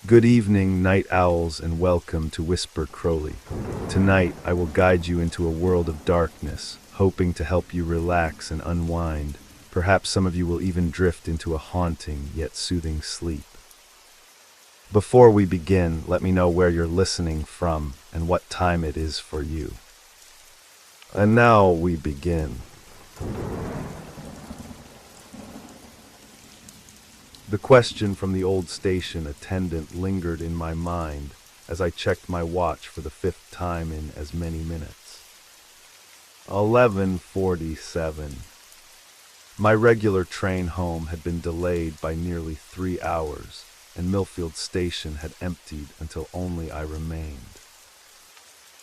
Good evening, night owls, and welcome to Whisper Crowley. Tonight, I will guide you into a world of darkness, hoping to help you relax and unwind. Perhaps some of you will even drift into a haunting yet soothing sleep. Before we begin, let me know where you're listening from and what time it is for you. And now we begin. The question from the old station attendant lingered in my mind as I checked my watch for the fifth time in as many minutes. 11:47. My regular train home had been delayed by nearly 3 hours, and Millfield Station had emptied until only I remained.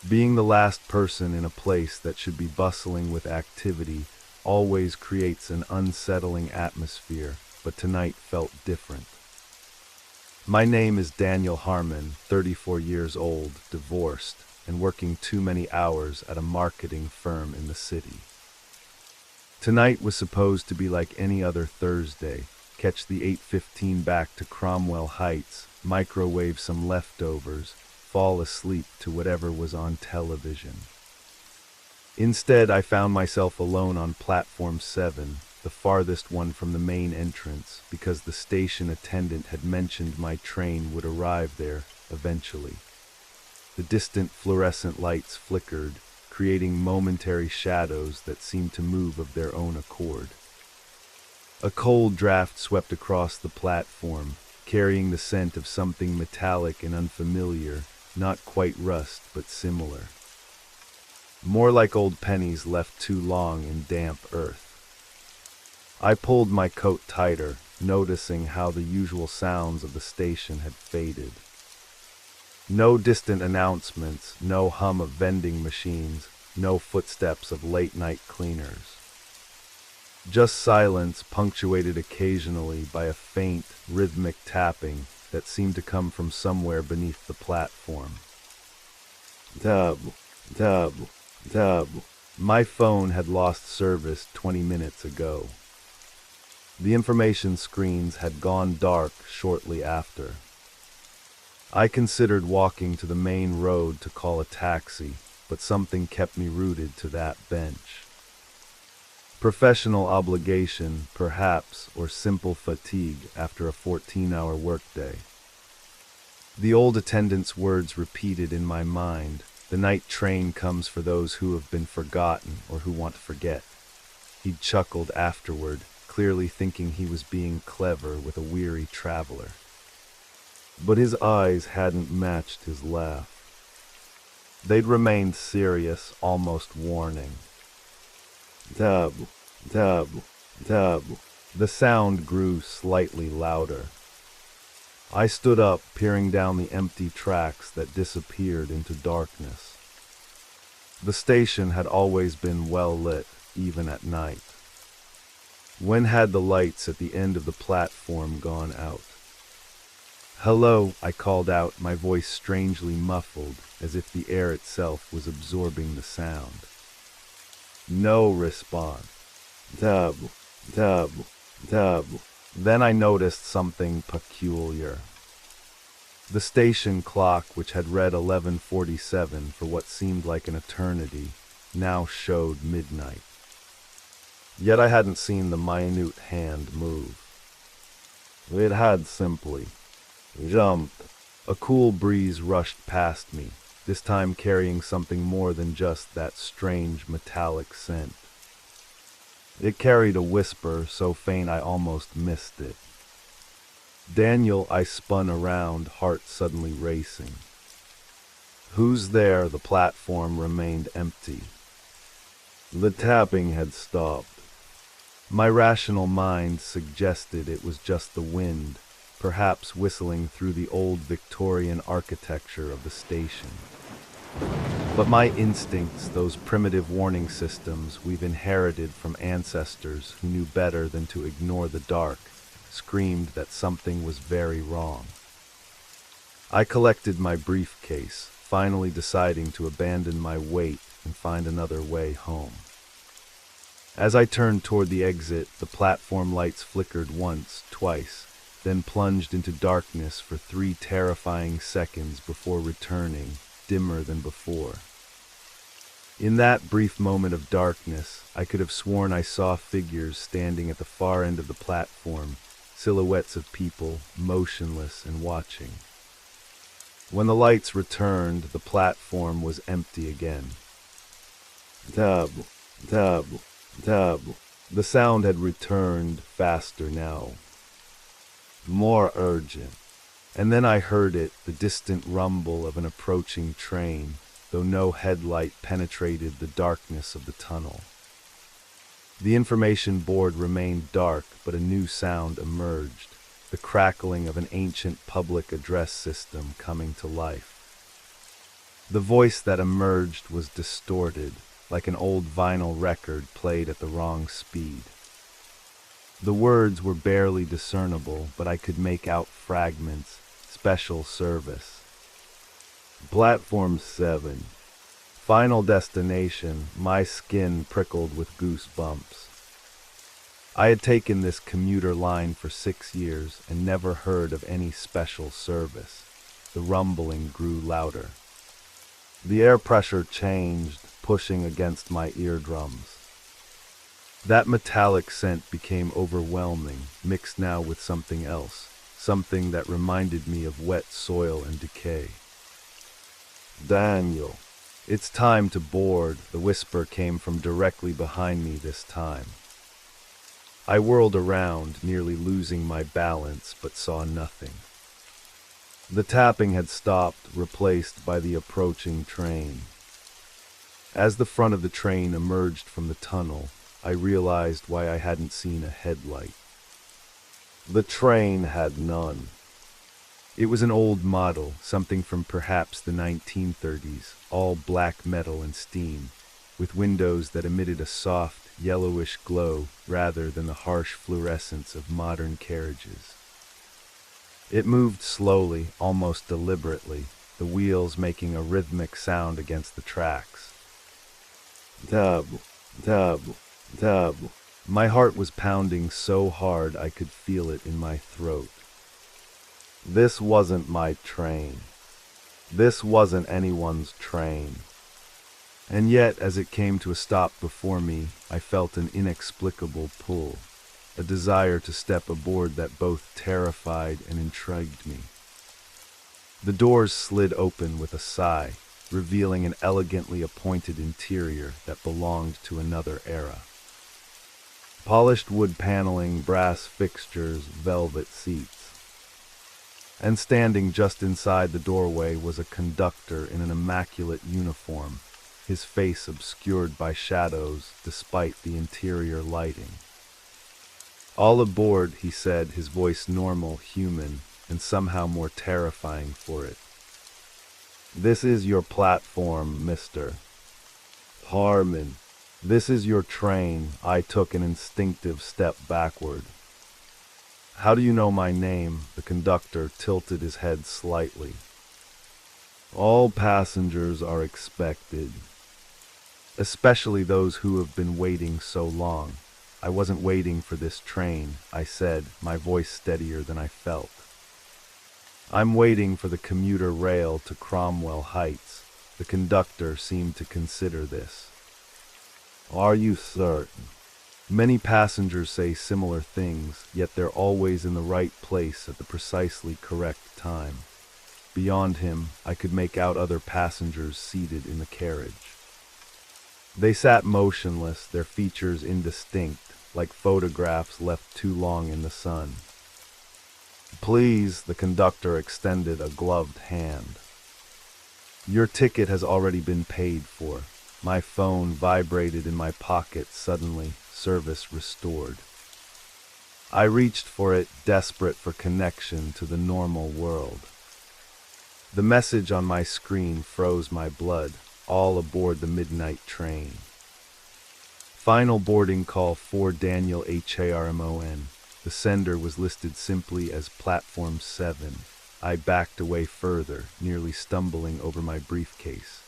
Being the last person in a place that should be bustling with activity always creates an unsettling atmosphere, but tonight felt different. My name is Daniel Harmon, 34 years old, divorced, and working too many hours at a marketing firm in the city. Tonight was supposed to be like any other Thursday. Catch the 8:15 back to Cromwell Heights, microwave some leftovers, fall asleep to whatever was on television. Instead, I found myself alone on Platform 7, the farthest one from the main entrance, because the station attendant had mentioned my train would arrive there eventually. The distant fluorescent lights flickered, creating momentary shadows that seemed to move of their own accord. A cold draft swept across the platform, carrying the scent of something metallic and unfamiliar, not quite rust, but similar. More like old pennies left too long in damp earth. I pulled my coat tighter, noticing how the usual sounds of the station had faded. No distant announcements, no hum of vending machines, no footsteps of late-night cleaners. Just silence, punctuated occasionally by a faint, rhythmic tapping that seemed to come from somewhere beneath the platform. Dub, dub, dub. My phone had lost service 20 minutes ago. The information screens had gone dark shortly after. I considered walking to the main road to call a taxi, but something kept me rooted to that bench. Professional obligation, perhaps, or simple fatigue after a 14-hour workday. The old attendant's words repeated in my mind. The night train comes for those who have been forgotten or who want to forget. He'd chuckled afterward, clearly thinking he was being clever with a weary traveler. But his eyes hadn't matched his laugh. They'd remained serious, almost warning. Dub, dub, dub. The sound grew slightly louder. I stood up, peering down the empty tracks that disappeared into darkness. The station had always been well lit, even at night. When had the lights at the end of the platform gone out? "Hello," I called out, my voice strangely muffled, as if the air itself was absorbing the sound. No response. Dub, dub, dub. Then I noticed something peculiar. The station clock, which had read 11:47 for what seemed like an eternity, now showed midnight. Yet I hadn't seen the minute hand move. It had simply jumped. A cool breeze rushed past me, this time carrying something more than just that strange metallic scent. It carried a whisper so faint I almost missed it. "Daniel," I spun around, heart suddenly racing. "Who's there?" The platform remained empty. The tapping had stopped. My rational mind suggested it was just the wind, perhaps whistling through the old Victorian architecture of the station. But my instincts, those primitive warning systems we've inherited from ancestors who knew better than to ignore the dark, screamed that something was very wrong. I collected my briefcase, finally deciding to abandon my wait and find another way home. As I turned toward the exit, the platform lights flickered once, twice, then plunged into darkness for 3 terrifying seconds before returning, dimmer than before. In that brief moment of darkness, I could have sworn I saw figures standing at the far end of the platform, silhouettes of people, motionless and watching. When the lights returned, the platform was empty again. Dub, dub, dub. The sound had returned, faster now, more urgent. And then I heard it, the distant rumble of an approaching train, though no headlight penetrated the darkness of the tunnel. The information board remained dark, but a new sound emerged, the crackling of an ancient public address system coming to life. The voice that emerged was distorted, like an old vinyl record played at the wrong speed. The words were barely discernible, but I could make out fragments. Special service. Platform 7. Final destination. My skin prickled with goosebumps. I had taken this commuter line for 6 years and never heard of any special service. The rumbling grew louder. The air pressure changed, pushing against my eardrums. That metallic scent became overwhelming, mixed now with something else, something that reminded me of wet soil and decay. Daniel, it's time to board, the whisper came from directly behind me this time. I whirled around, nearly losing my balance, but saw nothing. The tapping had stopped, replaced by the approaching train. As the front of the train emerged from the tunnel, I realized why I hadn't seen a headlight. The train had none. It was an old model, something from perhaps the 1930s, all black metal and steam, with windows that emitted a soft, yellowish glow rather than the harsh fluorescence of modern carriages. It moved slowly, almost deliberately, the wheels making a rhythmic sound against the tracks. Dub, dub, dub. My heart was pounding so hard I could feel it in my throat. This wasn't my train. This wasn't anyone's train. And yet, as it came to a stop before me, I felt an inexplicable pull, a desire to step aboard that both terrified and intrigued me. The doors slid open with a sigh, revealing an elegantly appointed interior that belonged to another era. Polished wood paneling, brass fixtures, velvet seats. And standing just inside the doorway was a conductor in an immaculate uniform, his face obscured by shadows despite the interior lighting. All aboard, he said, his voice normal, human, and somehow more terrifying for it. This is your platform, Mr. Harmon. This is your train. I took an instinctive step backward. How do you know my name? The conductor tilted his head slightly. All passengers are expected, especially those who have been waiting so long. I wasn't waiting for this train, I said, my voice steadier than I felt. I'm waiting for the commuter rail to Cromwell Heights. The conductor seemed to consider this. Are you certain? Many passengers say similar things, yet they're always in the right place at the precisely correct time. Beyond him, I could make out other passengers seated in the carriage. They sat motionless, their features indistinct, like photographs left too long in the sun. Please, the conductor extended a gloved hand. Your ticket has already been paid for. My phone vibrated in my pocket suddenly, service restored. I reached for it, desperate for connection to the normal world. The message on my screen froze my blood, all aboard the midnight train. Final boarding call for Daniel Harmon. The sender was listed simply as Platform 7. I backed away further, nearly stumbling over my briefcase.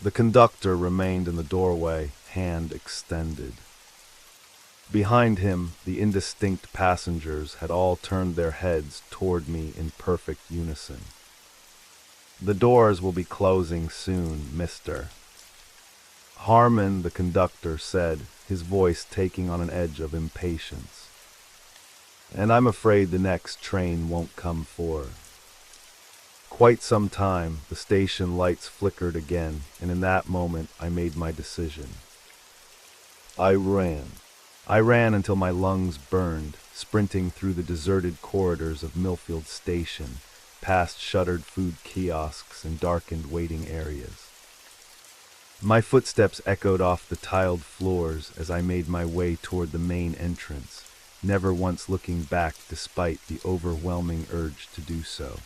The conductor remained in the doorway, hand extended. Behind him, the indistinct passengers had all turned their heads toward me in perfect unison. "The doors will be closing soon, mister." Harmon, the conductor, said, his voice taking on an edge of impatience. "And I'm afraid the next train won't come for." Quite some time, the station lights flickered again, and in that moment I made my decision. I ran. I ran until my lungs burned, sprinting through the deserted corridors of Millfield Station, past shuttered food kiosks and darkened waiting areas. My footsteps echoed off the tiled floors as I made my way toward the main entrance, never once looking back despite the overwhelming urge to do so.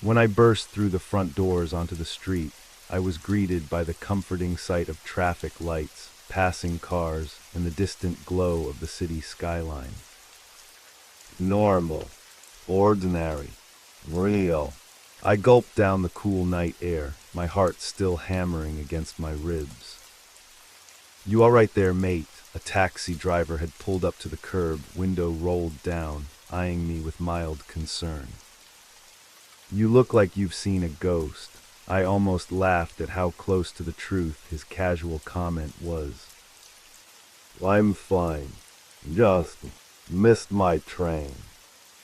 When I burst through the front doors onto the street, I was greeted by the comforting sight of traffic lights, passing cars, and the distant glow of the city skyline. Normal, ordinary, real. I gulped down the cool night air, my heart still hammering against my ribs. "You all right there, mate?" A taxi driver had pulled up to the curb, window rolled down, eyeing me with mild concern. "You look like you've seen a ghost." I almost laughed at how close to the truth his casual comment was. "I'm fine. Just missed my train."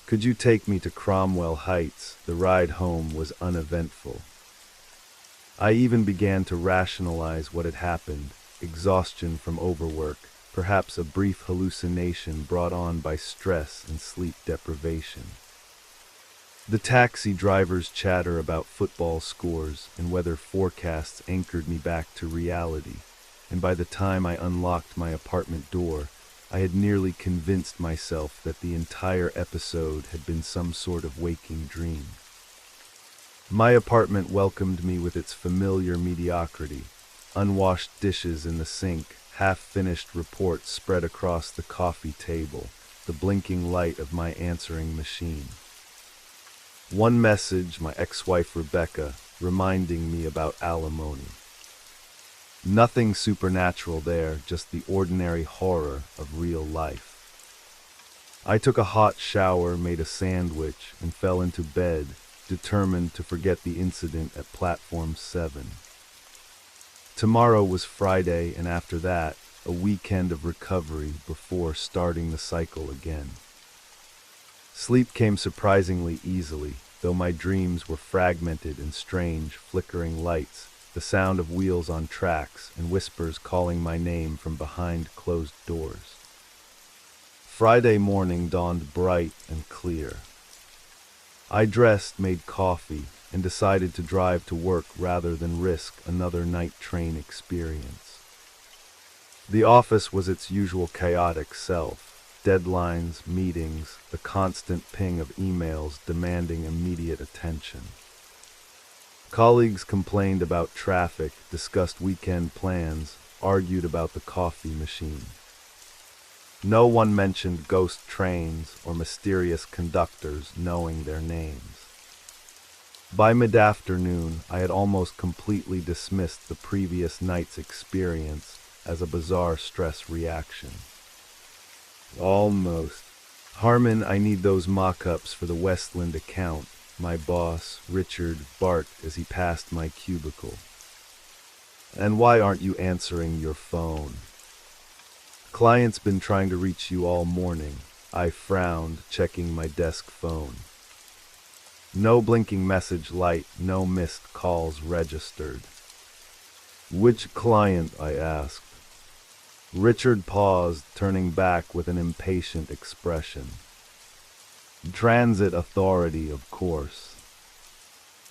"Could you take me to Cromwell Heights?" The ride home was uneventful. I even began to rationalize what had happened, exhaustion from overwork, perhaps a brief hallucination brought on by stress and sleep deprivation. The taxi driver's chatter about football scores and weather forecasts anchored me back to reality, and by the time I unlocked my apartment door, I had nearly convinced myself that the entire episode had been some sort of waking dream. My apartment welcomed me with its familiar mediocrity: unwashed dishes in the sink, half-finished reports spread across the coffee table, the blinking light of my answering machine. One message, my ex-wife Rebecca, reminding me about alimony. Nothing supernatural there, just the ordinary horror of real life. I took a hot shower, made a sandwich, and fell into bed, determined to forget the incident at Platform 7. Tomorrow was Friday, and after that, a weekend of recovery before starting the cycle again. Sleep came surprisingly easily, though my dreams were fragmented in strange, flickering lights, the sound of wheels on tracks, and whispers calling my name from behind closed doors. Friday morning dawned bright and clear. I dressed, made coffee, and decided to drive to work rather than risk another night train experience. The office was its usual chaotic self. Deadlines, meetings, the constant ping of emails demanding immediate attention. Colleagues complained about traffic, discussed weekend plans, argued about the coffee machine. No one mentioned ghost trains or mysterious conductors knowing their names. By mid-afternoon, I had almost completely dismissed the previous night's experience as a bizarre stress reaction. "Almost. Harmon, I need those mock-ups for the Westland account," my boss, Richard, barked as he passed my cubicle. "And why aren't you answering your phone?" "Client's been trying to reach you all morning." I frowned, checking my desk phone. No blinking message light, no missed calls registered. "Which client?" I asked. Richard paused, turning back with an impatient expression. "Transit Authority, of course.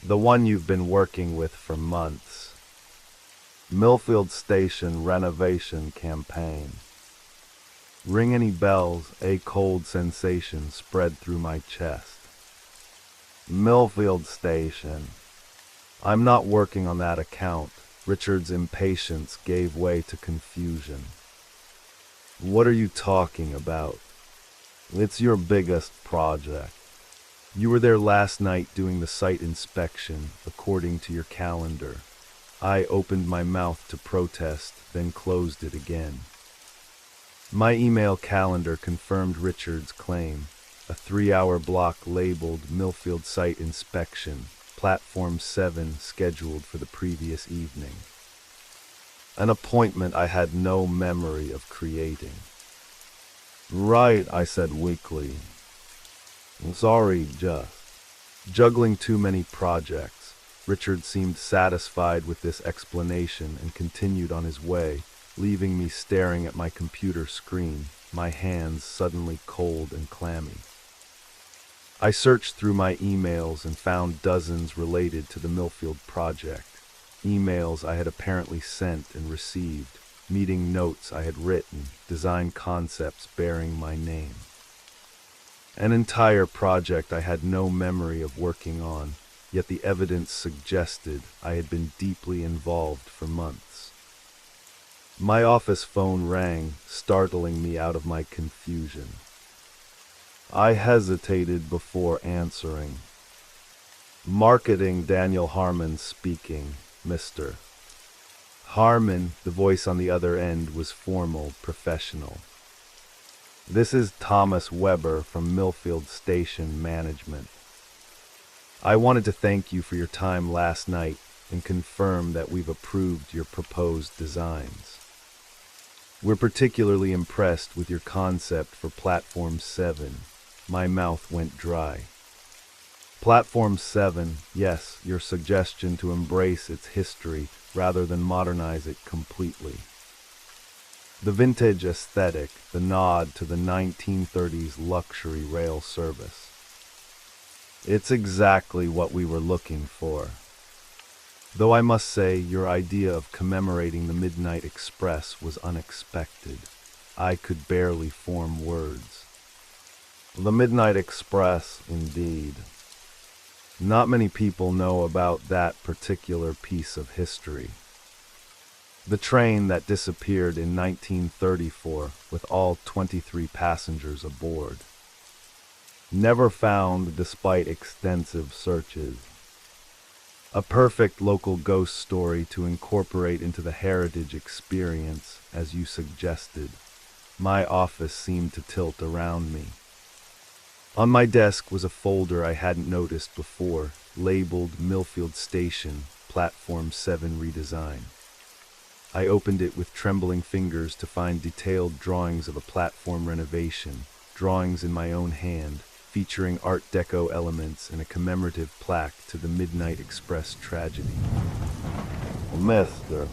The one you've been working with for months. Millfield Station renovation campaign." Ring any bells? A cold sensation spread through my chest. "Millfield Station. I'm not working on that account." Richard's impatience gave way to confusion. "What are you talking about?" "It's your biggest project. You were there last night doing the site inspection, according to your calendar." I opened my mouth to protest, then closed it again. My email calendar confirmed Richard's claim. A 3-hour block labeled Millfield Site Inspection, Platform 7 scheduled for the previous evening. An appointment I had no memory of creating. "Right," I said weakly. "Sorry, just juggling too many projects." Richard seemed satisfied with this explanation and continued on his way, leaving me staring at my computer screen, my hands suddenly cold and clammy. I searched through my emails and found dozens related to the Millfield project. Emails I had apparently sent and received, meeting notes I had written, design concepts bearing my name. An entire project I had no memory of working on, yet the evidence suggested I had been deeply involved for months. My office phone rang, startling me out of my confusion. I hesitated before answering. "Marketing, Daniel Harmon speaking, Mr. Harmon." The voice on the other end was formal, professional. "This is Thomas Weber from Millfield Station Management. I wanted to thank you for your time last night and confirm that we've approved your proposed designs. We're particularly impressed with your concept for Platform 7. My mouth went dry. Platform 7, yes, your suggestion to embrace its history rather than modernize it completely. The vintage aesthetic, the nod to the 1930s luxury rail service. It's exactly what we were looking for. Though I must say, your idea of commemorating the Midnight Express was unexpected. I could barely form words. The Midnight Express, indeed. Not many people know about that particular piece of history. The train that disappeared in 1934 with all 23 passengers aboard. Never found despite extensive searches. A perfect local ghost story to incorporate into the heritage experience, as you suggested. My office seemed to tilt around me. On my desk was a folder I hadn't noticed before, labeled Millfield Station, Platform 7 Redesign. I opened it with trembling fingers to find detailed drawings of a platform renovation, drawings in my own hand, featuring Art Deco elements and a commemorative plaque to the Midnight Express tragedy. "Mr.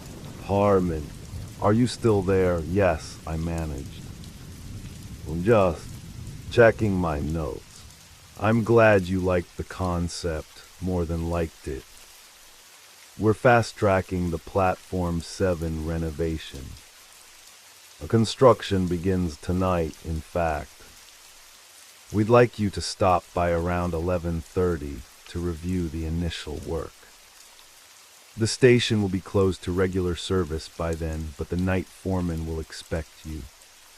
Harmon, are you still there?" "Yes," I managed. "Just checking my notes. I'm glad you liked the concept more than liked it. We're fast-tracking the Platform 7 renovation. Construction begins tonight, in fact. We'd like you to stop by around 11:30 to review the initial work. The station will be closed to regular service by then, but the night foreman will expect you."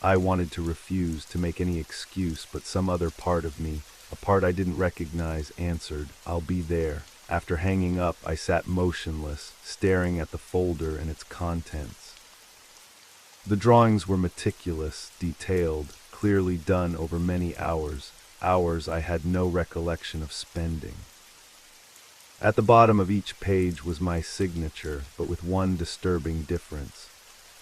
I wanted to refuse to make any excuse, but some other part of me, a part I didn't recognize, answered, "I'll be there." After hanging up, I sat motionless, staring at the folder and its contents. The drawings were meticulous, detailed, clearly done over many hours, hours I had no recollection of spending. At the bottom of each page was my signature, but with one disturbing difference.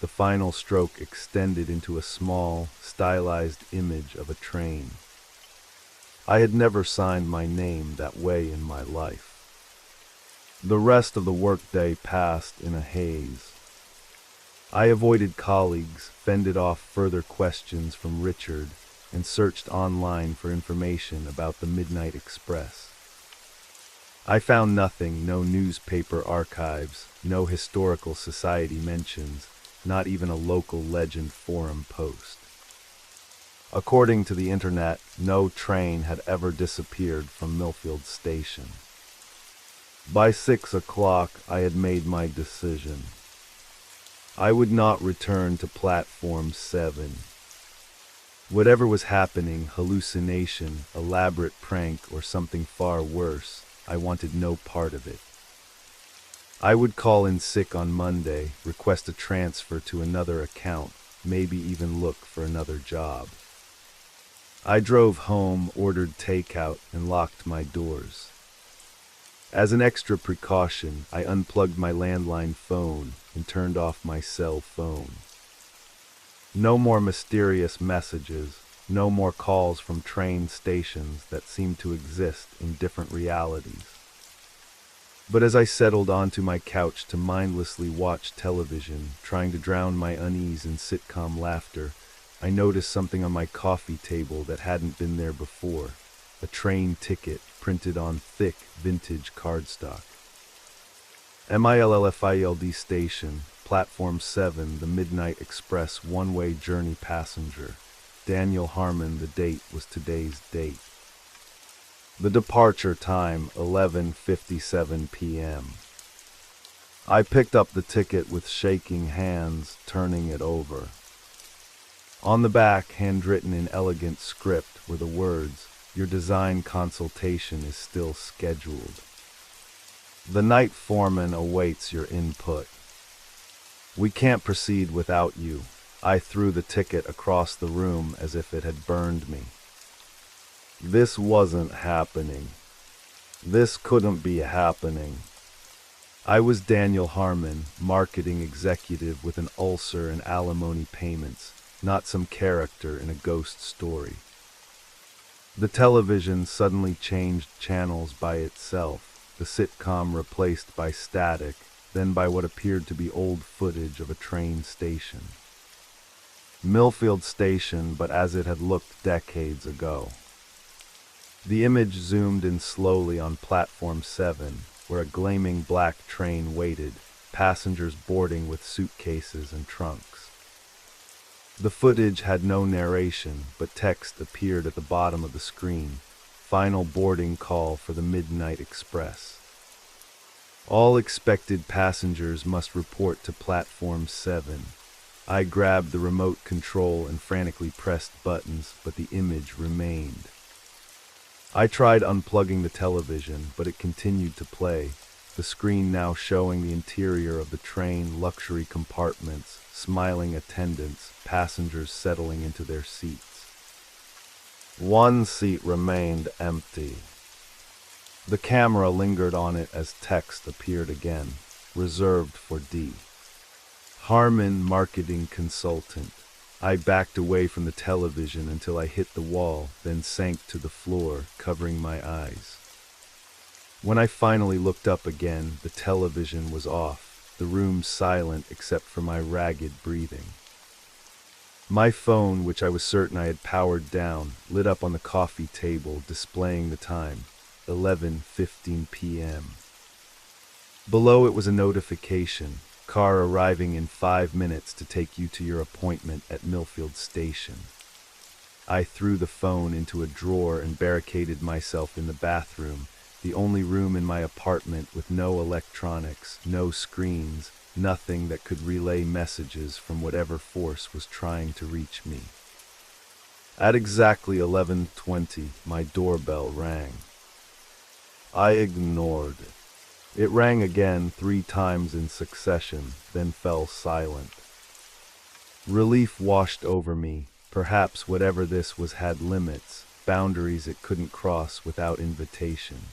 The final stroke extended into a small, stylized image of a train. I had never signed my name that way in my life. The rest of the workday passed in a haze. I avoided colleagues, fended off further questions from Richard, and searched online for information about the Midnight Express. I found nothing, no newspaper archives, no historical society mentions, not even a local legend forum post. According to the internet, no train had ever disappeared from Millfield Station. By 6 o'clock, I had made my decision. I would not return to Platform 7. Whatever was happening, hallucination, elaborate prank, or something far worse, I wanted no part of it. I would call in sick on Monday, request a transfer to another account, maybe even look for another job. I drove home, ordered takeout, and locked my doors. As an extra precaution, I unplugged my landline phone and turned off my cell phone. No more mysterious messages, no more calls from train stations that seemed to exist in different realities. But as I settled onto my couch to mindlessly watch television, trying to drown my unease in sitcom laughter, I noticed something on my coffee table that hadn't been there before. A train ticket printed on thick, vintage cardstock. MILLFILD station, Platform 7, the Midnight Express one-way journey passenger. Daniel Harmon, the date was today's date. The departure time, 11:57 p.m. I picked up the ticket with shaking hands, turning it over. On the back, handwritten in elegant script, were the words, "Your design consultation is still scheduled. The night foreman awaits your input. We can't proceed without you." I threw the ticket across the room as if it had burned me. This wasn't happening. This couldn't be happening. I was Daniel Harmon, marketing executive with an ulcer and alimony payments, not some character in a ghost story. The television suddenly changed channels by itself, the sitcom replaced by static, then by what appeared to be old footage of a train station. Millfield Station, but as it had looked decades ago. The image zoomed in slowly on Platform 7, where a gleaming black train waited, passengers boarding with suitcases and trunks. The footage had no narration, but text appeared at the bottom of the screen. Final boarding call for the Midnight Express. All expected passengers must report to Platform 7. I grabbed the remote control and frantically pressed buttons, but the image remained. I tried unplugging the television, but it continued to play, the screen now showing the interior of the train, luxury compartments, smiling attendants, passengers settling into their seats. One seat remained empty. The camera lingered on it as text appeared again, reserved for D. Harmon, marketing consultant. I backed away from the television until I hit the wall, then sank to the floor, covering my eyes. When I finally looked up again, the television was off, the room silent except for my ragged breathing. My phone, which I was certain I had powered down, lit up on the coffee table, displaying the time, 11:15 p.m. Below it was a notification. Car arriving in 5 minutes to take you to your appointment at Millfield Station. I threw the phone into a drawer and barricaded myself in the bathroom, the only room in my apartment with no electronics, no screens, nothing that could relay messages from whatever force was trying to reach me. At exactly 11:20, my doorbell rang. I ignored it. It rang again 3 times in succession, then fell silent. Relief washed over me. Perhaps whatever this was had limits, boundaries it couldn't cross without invitation.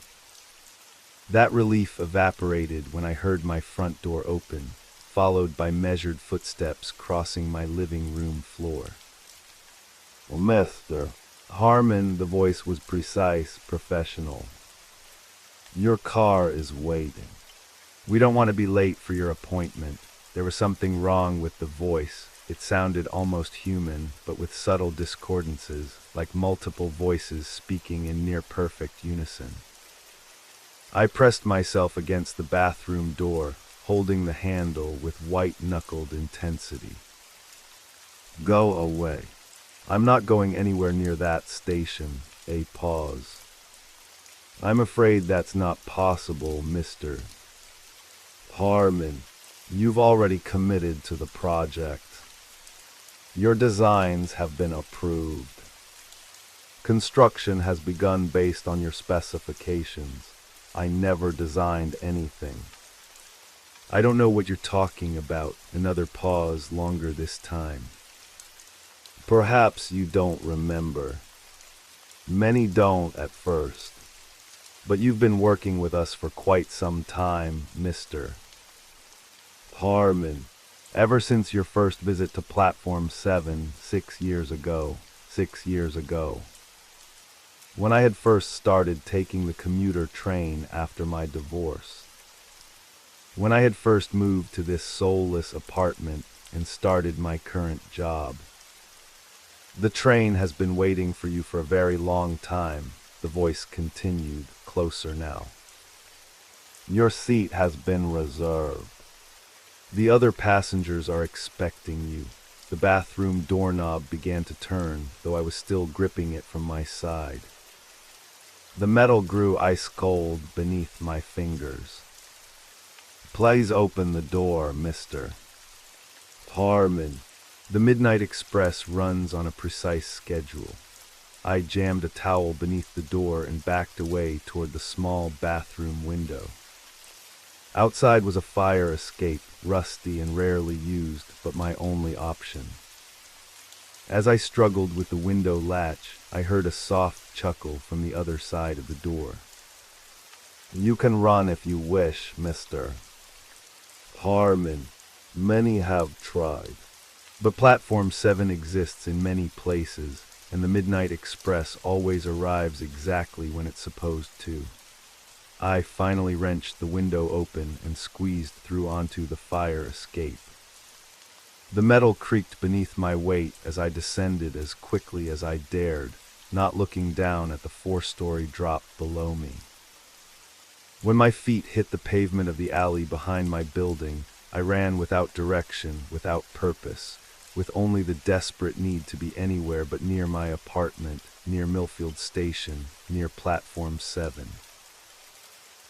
That relief evaporated when I heard my front door open, followed by measured footsteps crossing my living room floor. "Well, Mr. Harmon," the voice was precise, professional. "Your car is waiting. We don't want to be late for your appointment." There was something wrong with the voice. It sounded almost human, but with subtle discordances, like multiple voices speaking in near-perfect unison. I pressed myself against the bathroom door, holding the handle with white-knuckled intensity. "Go away. I'm not going anywhere near that station." A pause. "I'm afraid that's not possible, Mr. Harmon. You've already committed to the project. Your designs have been approved. Construction has begun based on your specifications. I never designed anything." "I don't know what you're talking about." Another pause, longer this time. Perhaps you don't remember. Many don't at first. But you've been working with us for quite some time, Mr. Harmon. Ever since your first visit to Platform 7, 6 years ago. 6 years ago. When I had first started taking the commuter train after my divorce. When I had first moved to this soulless apartment and started my current job. The train has been waiting for you for a very long time, the voice continued, closer now. Your seat has been reserved. The other passengers are expecting you. The bathroom doorknob began to turn, though I was still gripping it from my side. The metal grew ice cold beneath my fingers. Please open the door, Mr. Harmon. The Midnight Express runs on a precise schedule. I jammed a towel beneath the door and backed away toward the small bathroom window. Outside was a fire escape, rusty and rarely used, but my only option. As I struggled with the window latch, I heard a soft chuckle from the other side of the door. You can run if you wish, Mr. Harmon. Many have tried. But Platform 7 exists in many places, and the Midnight Express always arrives exactly when it's supposed to. I finally wrenched the window open and squeezed through onto the fire escape. The metal creaked beneath my weight as I descended as quickly as I dared, not looking down at the 4-story drop below me. When my feet hit the pavement of the alley behind my building, I ran without direction, without purpose, with only the desperate need to be anywhere but near my apartment, near Millfield Station, near Platform 7.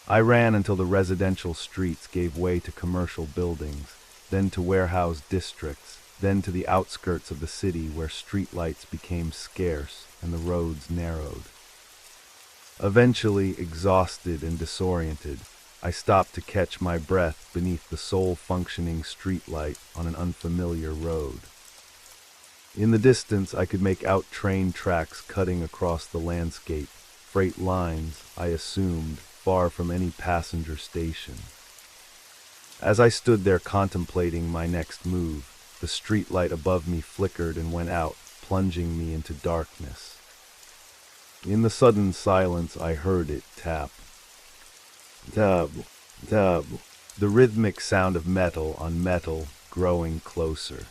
I ran until the residential streets gave way to commercial buildings, then to warehouse districts, then to the outskirts of the city where streetlights became scarce and the roads narrowed. Eventually, exhausted and disoriented, I stopped to catch my breath beneath the sole functioning streetlight on an unfamiliar road. In the distance, I could make out train tracks cutting across the landscape, freight lines, I assumed, far from any passenger station. As I stood there contemplating my next move, the streetlight above me flickered and went out, plunging me into darkness. In the sudden silence, I heard it tap. Tap, tap, the rhythmic sound of metal on metal growing closer.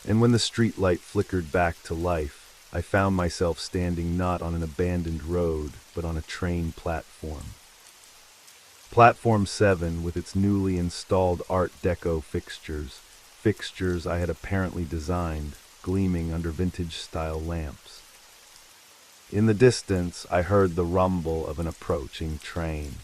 And when the streetlight flickered back to life, I found myself standing not on an abandoned road, but on a train platform. Platform 7, with its newly installed Art Deco fixtures I had apparently designed, gleaming under vintage-style lamps. In the distance, I heard the rumble of an approaching train.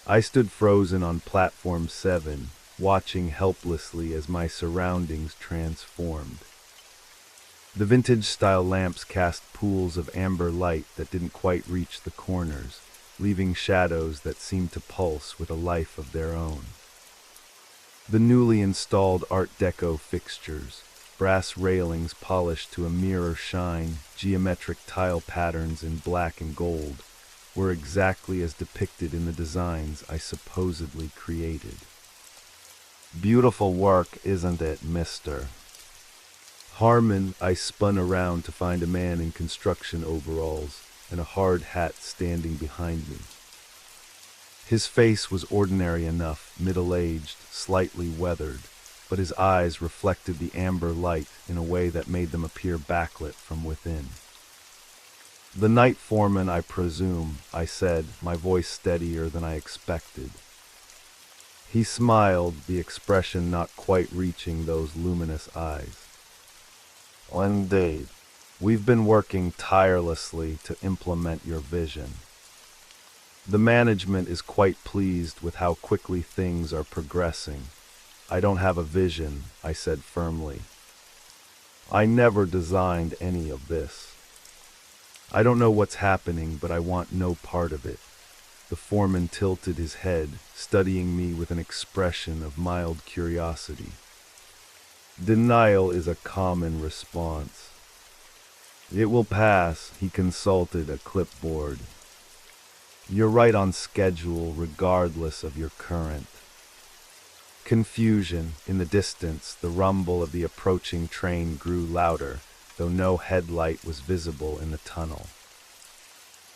I stood frozen on Platform 7, watching helplessly as my surroundings transformed. The vintage-style lamps cast pools of amber light that didn't quite reach the corners, leaving shadows that seemed to pulse with a life of their own. The newly installed Art Deco fixtures, brass railings polished to a mirror shine, geometric tile patterns in black and gold, were exactly as depicted in the designs I supposedly created. Beautiful work, isn't it, Mr. Harmon? I spun around to find a man in construction overalls and a hard hat standing behind me. His face was ordinary enough, middle-aged, slightly weathered, but his eyes reflected the amber light in a way that made them appear backlit from within. The night foreman, I presume, I said, my voice steadier than I expected. He smiled, the expression not quite reaching those luminous eyes. Indeed, we've been working tirelessly to implement your vision. The management is quite pleased with how quickly things are progressing. I don't have a vision, I said firmly. I never designed any of this. I don't know what's happening, but I want no part of it. The foreman tilted his head, studying me with an expression of mild curiosity. Denial is a common response. It will pass, he consulted a clipboard. You're right on schedule regardless of your current. Confusion. In the distance, the rumble of the approaching train grew louder, though no headlight was visible in the tunnel.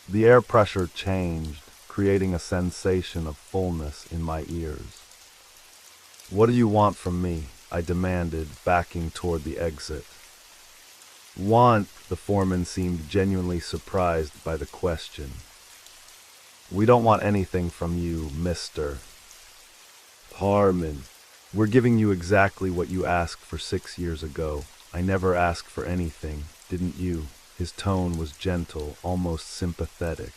The air pressure changed, creating a sensation of fullness in my ears. "What do you want from me?" I demanded, backing toward the exit. "Want?" The foreman seemed genuinely surprised by the question. "We don't want anything from you, mister. Harmon, we're giving you exactly what you asked for 6 years ago. I never asked for anything, didn't you?" His tone was gentle, almost sympathetic.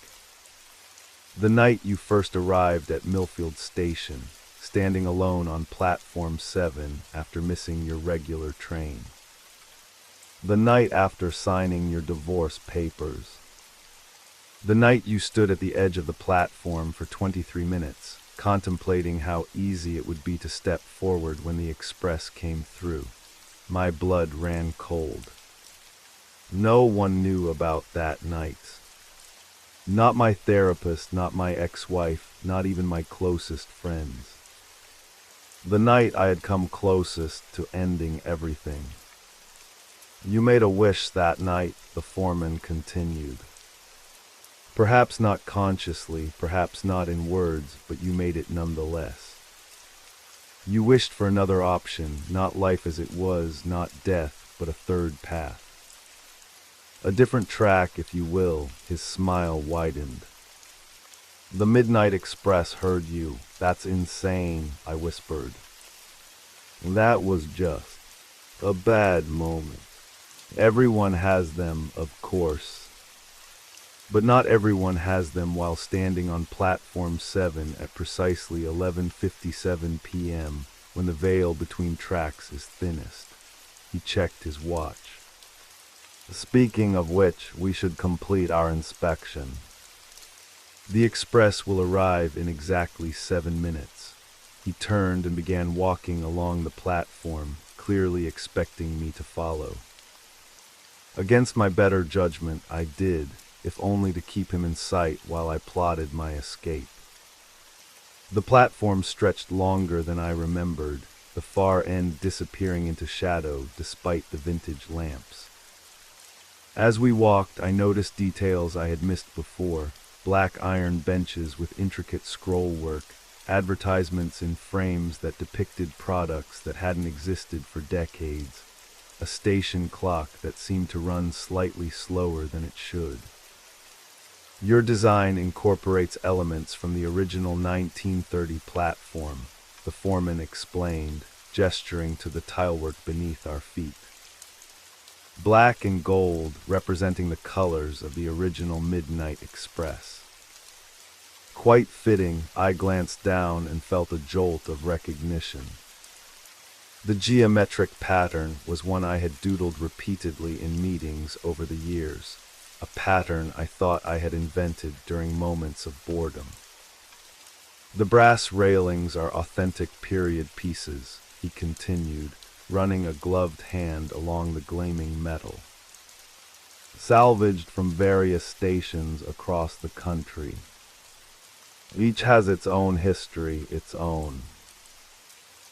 "The night you first arrived at Millfield Station, standing alone on platform 7 after missing your regular train. The night after signing your divorce papers. The night you stood at the edge of the platform for 23 minutes, contemplating how easy it would be to step forward when the express came through." My blood ran cold. No one knew about that night. Not my therapist, not my ex-wife, not even my closest friends. The night I had come closest to ending everything. "You made a wish that night," the foreman continued. "Perhaps not consciously, perhaps not in words, but you made it nonetheless. You wished for another option, not life as it was, not death, but a third path. A different track, if you will." His smile widened. "The Midnight Express heard you. That's insane," I whispered. "That was just a bad moment. Everyone has them, of course. But not everyone has them while standing on platform 7 at precisely 11:57 p.m. when the veil between tracks is thinnest." He checked his watch. "Speaking of which, we should complete our inspection. The express will arrive in exactly 7 minutes. He turned and began walking along the platform, clearly expecting me to follow. Against my better judgment, I did, if only to keep him in sight while I plotted my escape. The platform stretched longer than I remembered, the far end disappearing into shadow despite the vintage lamps. As we walked, I noticed details I had missed before: black iron benches with intricate scroll work, advertisements in frames that depicted products that hadn't existed for decades, a station clock that seemed to run slightly slower than it should. "Your design incorporates elements from the original 1930 platform," the foreman explained, gesturing to the tilework beneath our feet. "Black and gold representing the colors of the original Midnight Express." Quite fitting, I glanced down and felt a jolt of recognition. The geometric pattern was one I had doodled repeatedly in meetings over the years, a pattern I thought I had invented during moments of boredom. "The brass railings are authentic period pieces," he continued, running a gloved hand along the gleaming metal. "Salvaged from various stations across the country. Each has its own history, its own."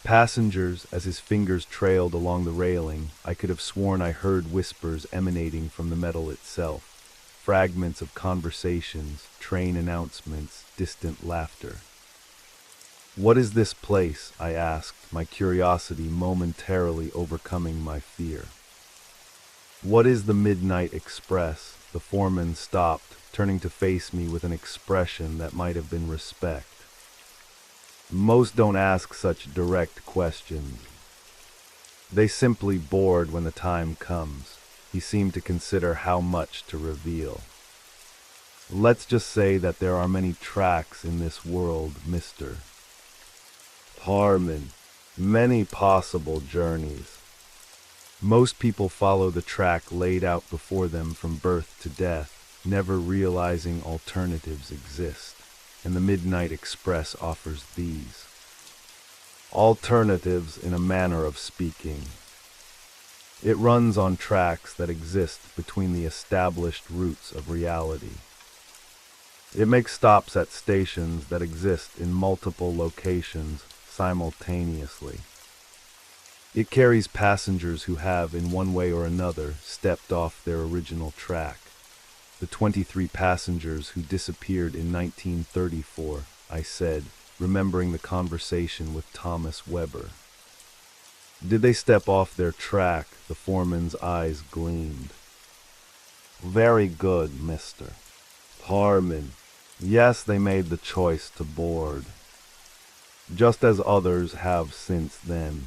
Passengers, as his fingers trailed along the railing, I could have sworn I heard whispers emanating from the metal itself, fragments of conversations, train announcements, distant laughter. "What is this place?" I asked, my curiosity momentarily overcoming my fear. "What is the Midnight Express?" The foreman stopped, turning to face me with an expression that might have been respect. "Most don't ask such direct questions. They simply board when the time comes." He seemed to consider how much to reveal. "Let's just say that there are many tracks in this world, Mr. Harmon. Many possible journeys. Most people follow the track laid out before them from birth to death, never realizing alternatives exist. And the Midnight Express offers these. Alternatives, in a manner of speaking. It runs on tracks that exist between the established routes of reality. It makes stops at stations that exist in multiple locations simultaneously. It carries passengers who have, in one way or another, stepped off their original track. The 23 passengers who disappeared in 1934, I said, remembering the conversation with Thomas Weber. Did they step off their track? The foreman's eyes gleamed. Very good, mister. Harmon. Yes, they made the choice to board. Just as others have since then.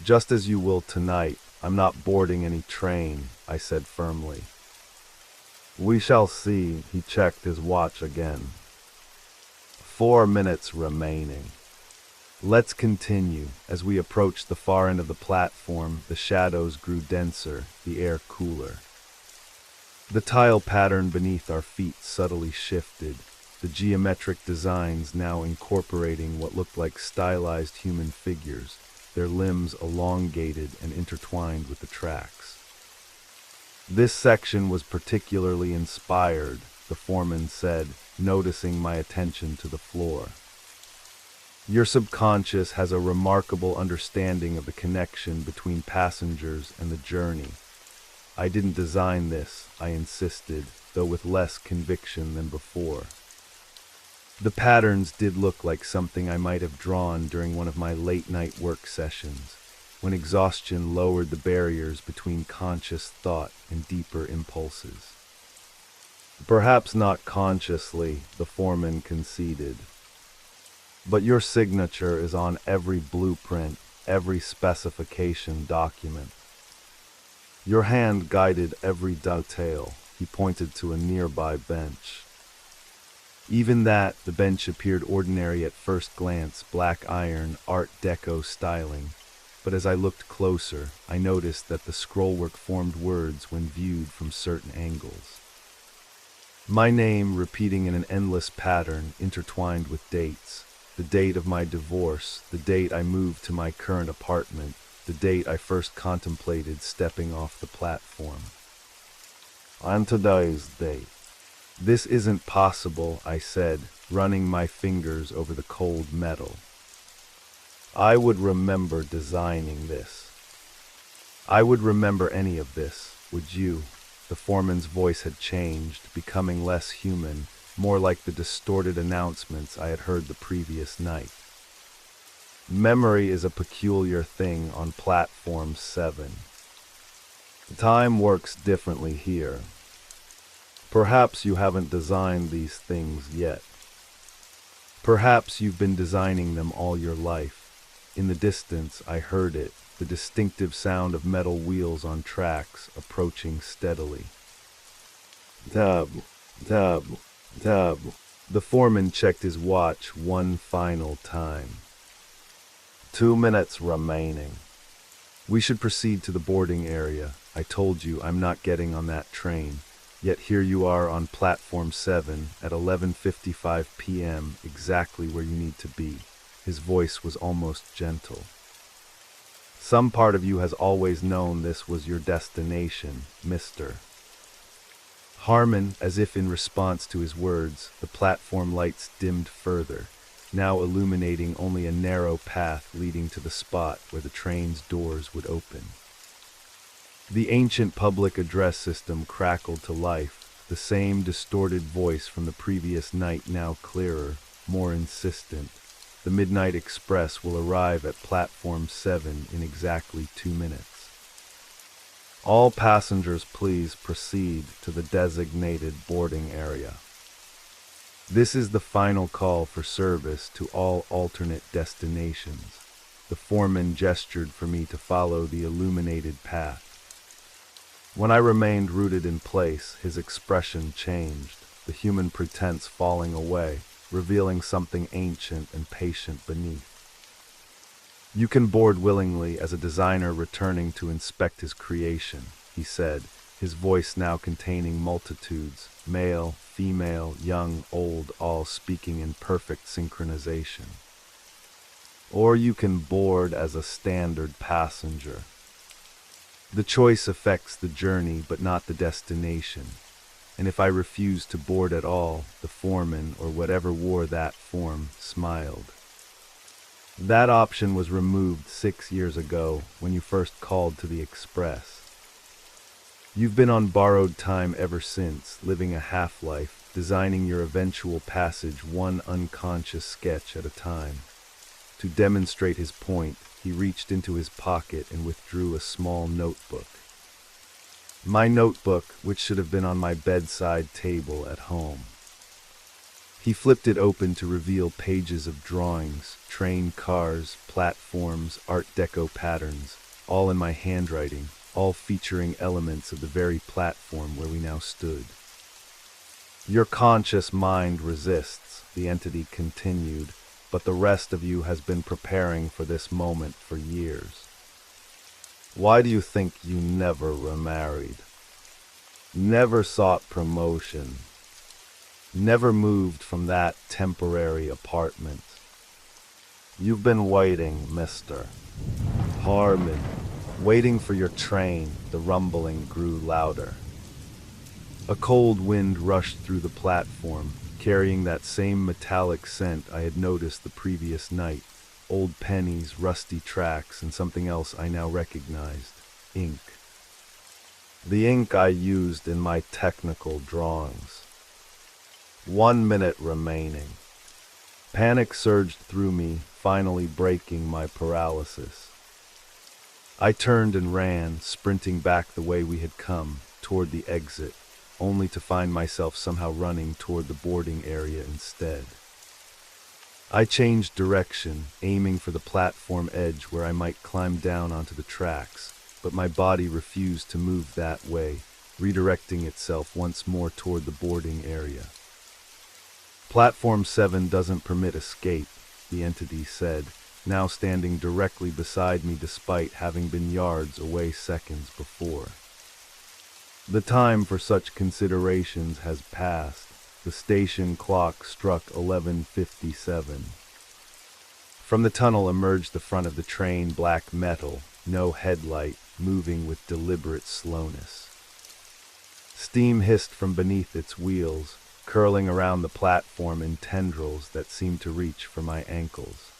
Just as you will tonight. I'm not boarding any train, I said firmly. We shall see. He checked his watch again. 4 minutes remaining. Let's continue. As we approached the far end of the platform, the shadows grew denser, the air cooler. The tile pattern beneath our feet subtly shifted, the geometric designs now incorporating what looked like stylized human figures, their limbs elongated and intertwined with the tracks. This section was particularly inspired, the foreman said, noticing my attention to the floor. Your subconscious has a remarkable understanding of the connection between passengers and the journey. I didn't design this, I insisted, though with less conviction than before. The patterns did look like something I might have drawn during one of my late-night work sessions, when exhaustion lowered the barriers between conscious thought and deeper impulses. Perhaps not consciously, the foreman conceded. But your signature is on every blueprint, every specification document. Your hand guided every detail. He pointed to a nearby bench. Even that, the bench appeared ordinary at first glance, black iron, Art Deco styling. But as I looked closer, I noticed that the scrollwork formed words when viewed from certain angles. My name repeating in an endless pattern, intertwined with dates. The date of my divorce, the date I moved to my current apartment, the date I first contemplated stepping off the platform. On today's date. This isn't possible, I said, running my fingers over the cold metal. I would remember designing this. I would remember any of this, would you? The foreman's voice had changed, becoming less human, more like the distorted announcements I had heard the previous night. Memory is a peculiar thing on Platform 7. Time works differently here. Perhaps you haven't designed these things yet. Perhaps you've been designing them all your life. In the distance, I heard it, the distinctive sound of metal wheels on tracks approaching steadily. Dub, dub, dub. The foreman checked his watch one final time. 2 minutes remaining. We should proceed to the boarding area. I told you I'm not getting on that train. Yet here you are on Platform 7 at 11:55 p.m., exactly where you need to be. His voice was almost gentle. Some part of you has always known this was your destination, mister. Harmon, as if in response to his words, the platform lights dimmed further, now illuminating only a narrow path leading to the spot where the train's doors would open. The ancient public address system crackled to life, the same distorted voice from the previous night now clearer, more insistent. The Midnight Express will arrive at Platform 7 in exactly 2 minutes. All passengers please proceed to the designated boarding area. This is the final call for service to all alternate destinations. The foreman gestured for me to follow the illuminated path. When I remained rooted in place, his expression changed, the human pretense falling away, revealing something ancient and patient beneath. You can board willingly as a designer returning to inspect his creation, he said, his voice now containing multitudes, male, female, young, old, all speaking in perfect synchronization. Or you can board as a standard passenger. The choice affects the journey but not the destination, and if I refused to board at all, the foreman, or whatever wore that form, smiled. That option was removed 6 years ago when you first called to the express. You've been on borrowed time ever since, living a half-life, designing your eventual passage one unconscious sketch at a time. To demonstrate his point, he reached into his pocket and withdrew a small notebook. My notebook, which should have been on my bedside table at home. He flipped it open to reveal pages of drawings, train cars, platforms, Art Deco patterns, all in my handwriting, all featuring elements of the very platform where we now stood. Your conscious mind resists, the entity continued, but the rest of you has been preparing for this moment for years. Why do you think you never remarried? Never sought promotion? Never moved from that temporary apartment? You've been waiting, mister. Harmon, waiting for your train. The rumbling grew louder. A cold wind rushed through the platform, carrying that same metallic scent I had noticed the previous night, old pennies, rusty tracks, and something else I now recognized, ink. The ink I used in my technical drawings. 1 minute remaining. Panic surged through me, finally breaking my paralysis. I turned and ran, sprinting back the way we had come, toward the exit, only to find myself somehow running toward the boarding area instead. I changed direction, aiming for the platform edge where I might climb down onto the tracks, but my body refused to move that way, redirecting itself once more toward the boarding area. Platform 7 doesn't permit escape, the entity said, now standing directly beside me despite having been yards away seconds before. The time for such considerations has passed. The station clock struck 11:57. From the tunnel emerged the front of the train, black metal, no headlight, moving with deliberate slowness. Steam hissed from beneath its wheels, curling around the platform in tendrils that seemed to reach for my ankles.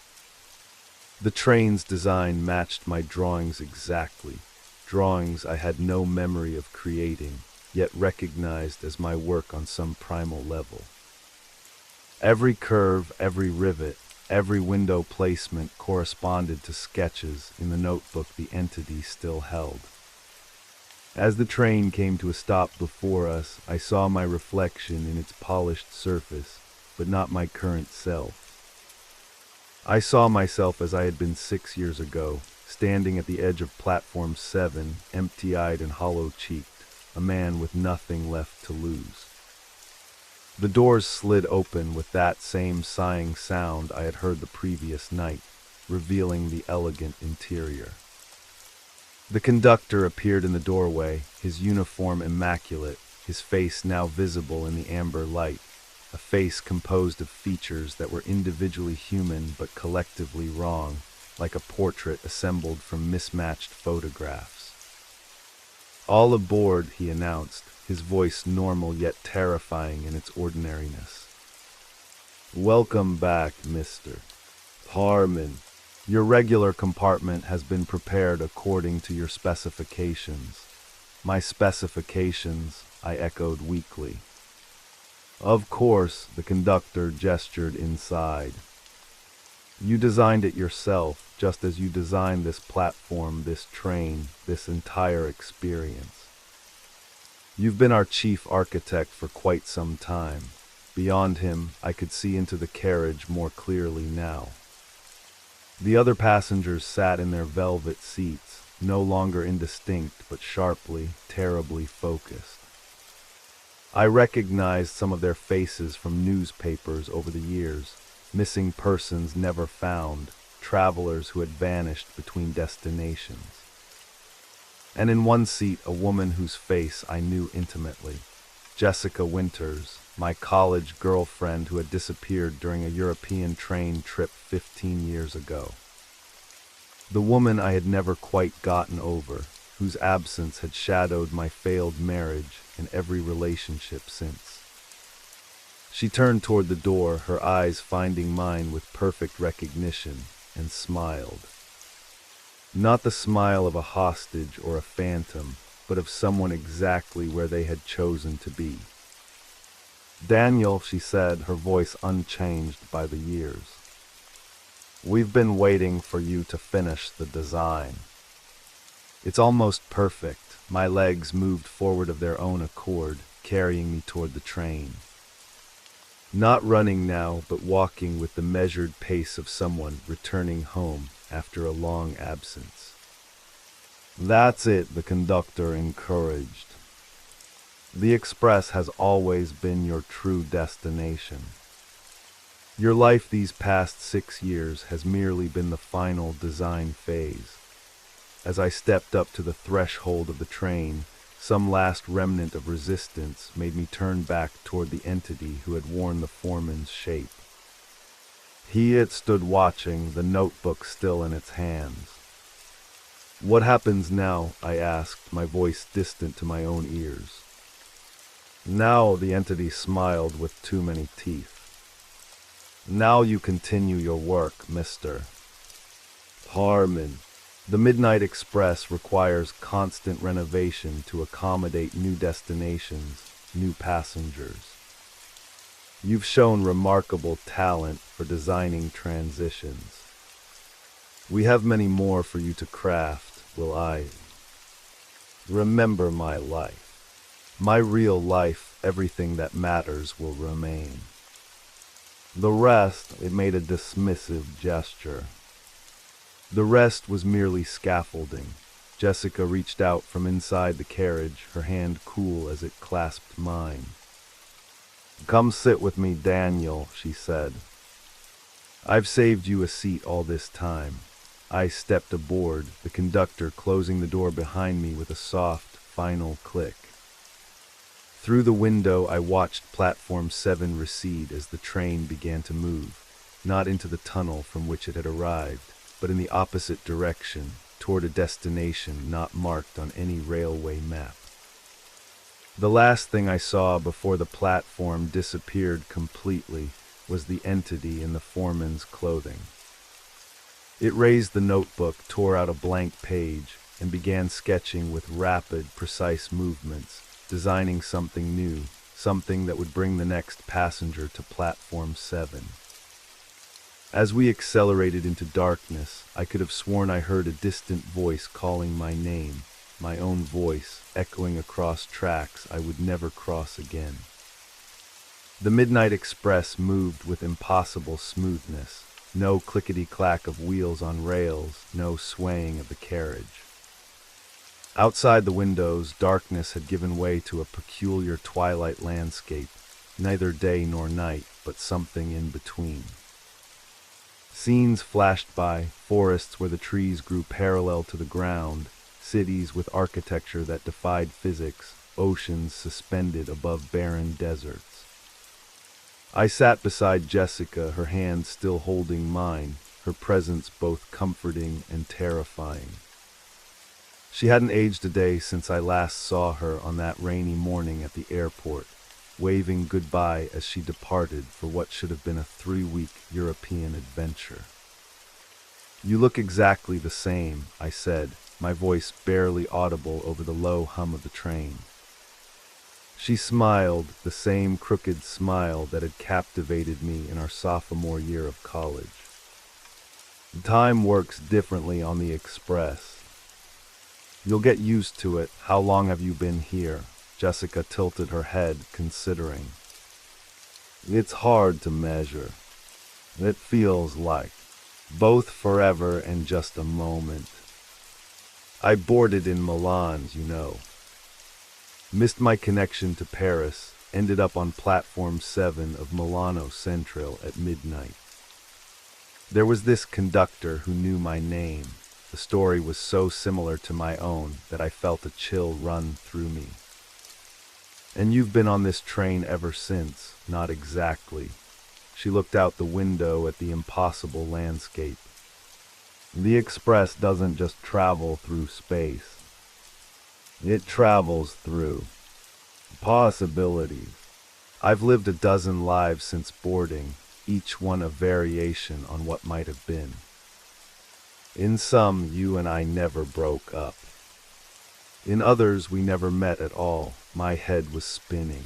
The train's design matched my drawings exactly, drawings I had no memory of creating, yet recognized as my work on some primal level. Every curve, every rivet, every window placement corresponded to sketches in the notebook the entity still held. As the train came to a stop before us, I saw my reflection in its polished surface, but not my current self. I saw myself as I had been 6 years ago, standing at the edge of platform 7, empty-eyed and hollow-cheeked, a man with nothing left to lose. The doors slid open with that same sighing sound I had heard the previous night, revealing the elegant interior. The conductor appeared in the doorway, his uniform immaculate, his face now visible in the amber light, a face composed of features that were individually human but collectively wrong, like a portrait assembled from mismatched photographs. All aboard, he announced, his voice normal yet terrifying in its ordinariness. Welcome back, Mr. Harmon. Your regular compartment has been prepared according to your specifications. My specifications, I echoed weakly. Of course, the conductor gestured inside. You designed it yourself, just as you designed this platform, this train, this entire experience. You've been our chief architect for quite some time. Beyond him, I could see into the carriage more clearly now. The other passengers sat in their velvet seats, no longer indistinct but sharply, terribly focused. I recognized some of their faces from newspapers over the years, missing persons never found, travelers who had vanished between destinations. And in one seat, a woman whose face I knew intimately, Jessica Winters, my college girlfriend who had disappeared during a European train trip 15 years ago. The woman I had never quite gotten over, whose absence had shadowed my failed marriage and every relationship since. She turned toward the door, her eyes finding mine with perfect recognition, and smiled. Not the smile of a hostage or a phantom, but of someone exactly where they had chosen to be. "Daniel," she said, her voice unchanged by the years. "We've been waiting for you to finish the design. It's almost perfect." My legs moved forward of their own accord, carrying me toward the train. Not running now, but walking with the measured pace of someone returning home after a long absence. "That's it," the conductor encouraged. "The express has always been your true destination. Your life these past 6 years has merely been the final design phase." As I stepped up to the threshold of the train, some last remnant of resistance made me turn back toward the entity who had worn the foreman's shape. It stood watching, the notebook still in its hands. "What happens now?" I asked, my voice distant to my own ears. "Now," the entity smiled with too many teeth. "Now you continue your work, Mr. Harmon. The Midnight Express requires constant renovation to accommodate new destinations, new passengers. You've shown remarkable talent for designing transitions. We have many more for you to craft. Will I remember my life? My real life, everything that matters will remain. The rest," it made a dismissive gesture. "The rest was merely scaffolding." Jessica reached out from inside the carriage, her hand cool as it clasped mine. "Come sit with me, Daniel," she said. "I've saved you a seat all this time." I stepped aboard, the conductor closing the door behind me with a soft, final click. Through the window, I watched Platform 7 recede as the train began to move, not into the tunnel from which it had arrived, but in the opposite direction, toward a destination not marked on any railway map. The last thing I saw before the platform disappeared completely was the entity in the foreman's clothing. It raised the notebook, tore out a blank page, and began sketching with rapid, precise movements, designing something new, something that would bring the next passenger to Platform 7. As we accelerated into darkness, I could have sworn I heard a distant voice calling my name, my own voice echoing across tracks I would never cross again. The Midnight Express moved with impossible smoothness, no clickety-clack of wheels on rails, no swaying of the carriage. Outside the windows, darkness had given way to a peculiar twilight landscape, neither day nor night, but something in between. Scenes flashed by, forests where the trees grew parallel to the ground, cities with architecture that defied physics, oceans suspended above barren deserts. I sat beside Jessica, her hand still holding mine, her presence both comforting and terrifying. She hadn't aged a day since I last saw her on that rainy morning at the airport, waving goodbye as she departed for what should have been a 3-week European adventure. "You look exactly the same," I said, my voice barely audible over the low hum of the train. She smiled, the same crooked smile that had captivated me in our sophomore year of college. "Time works differently on the Express. You'll get used to it. How long have you been here?" Jessica tilted her head, considering. "It's hard to measure. It feels like both forever and just a moment. I boarded in Milan, you know. Missed my connection to Paris, ended up on Platform 7 of Milano Central at midnight. There was this conductor who knew my name. The story was so similar to my own that I felt a chill run through me. And you've been on this train ever since." "Not exactly." She looked out the window at the impossible landscape. "The Express doesn't just travel through space. It travels through possibilities. I've lived a dozen lives since boarding, each one a variation on what might have been. In some, you and I never broke up. In others, we never met at all. My head was spinning.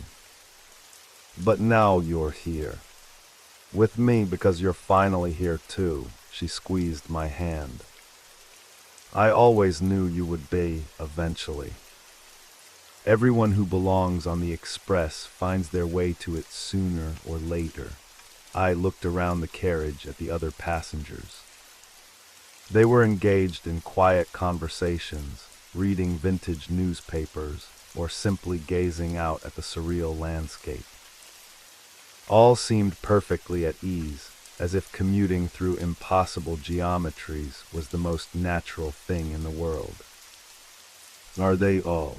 But now you're here. With me because you're finally here too. She squeezed my hand. I always knew you would be, eventually. Everyone who belongs on the express finds their way to it sooner or later. I looked around the carriage at the other passengers. They were engaged in quiet conversations, reading vintage newspapers, or simply gazing out at the surreal landscape. All seemed perfectly at ease, as if commuting through impossible geometries was the most natural thing in the world. Are they all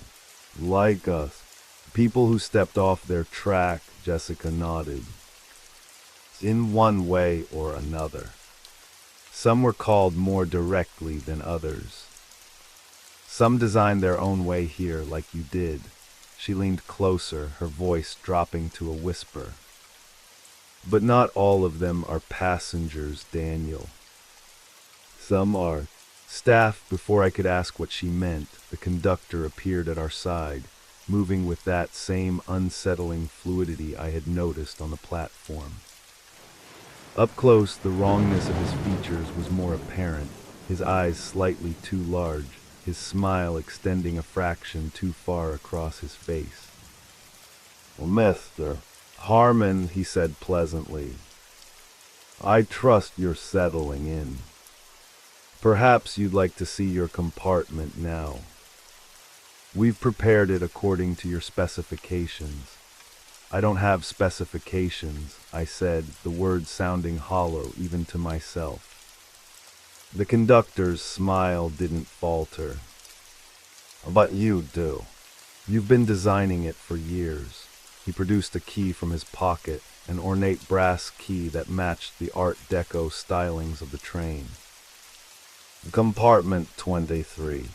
like us? People who stepped off their track, Jessica nodded. In one way or another. Some were called more directly than others. Some designed their own way here like you did. She leaned closer, her voice dropping to a whisper. But not all of them are passengers, Daniel. Some are. Staff. Before I could ask what she meant, the conductor appeared at our side, moving with that same unsettling fluidity I had noticed on the platform. Up close, the wrongness of his features was more apparent, his eyes slightly too large, his smile extending a fraction too far across his face. "Well, Mr. Harmon," he said pleasantly, "I trust you're settling in. Perhaps you'd like to see your compartment now. We've prepared it according to your specifications." "I don't have specifications," I said, the words sounding hollow even to myself. The conductor's smile didn't falter. "But you do. You've been designing it for years." He produced a key from his pocket, an ornate brass key that matched the Art Deco stylings of the train. "Compartment 23.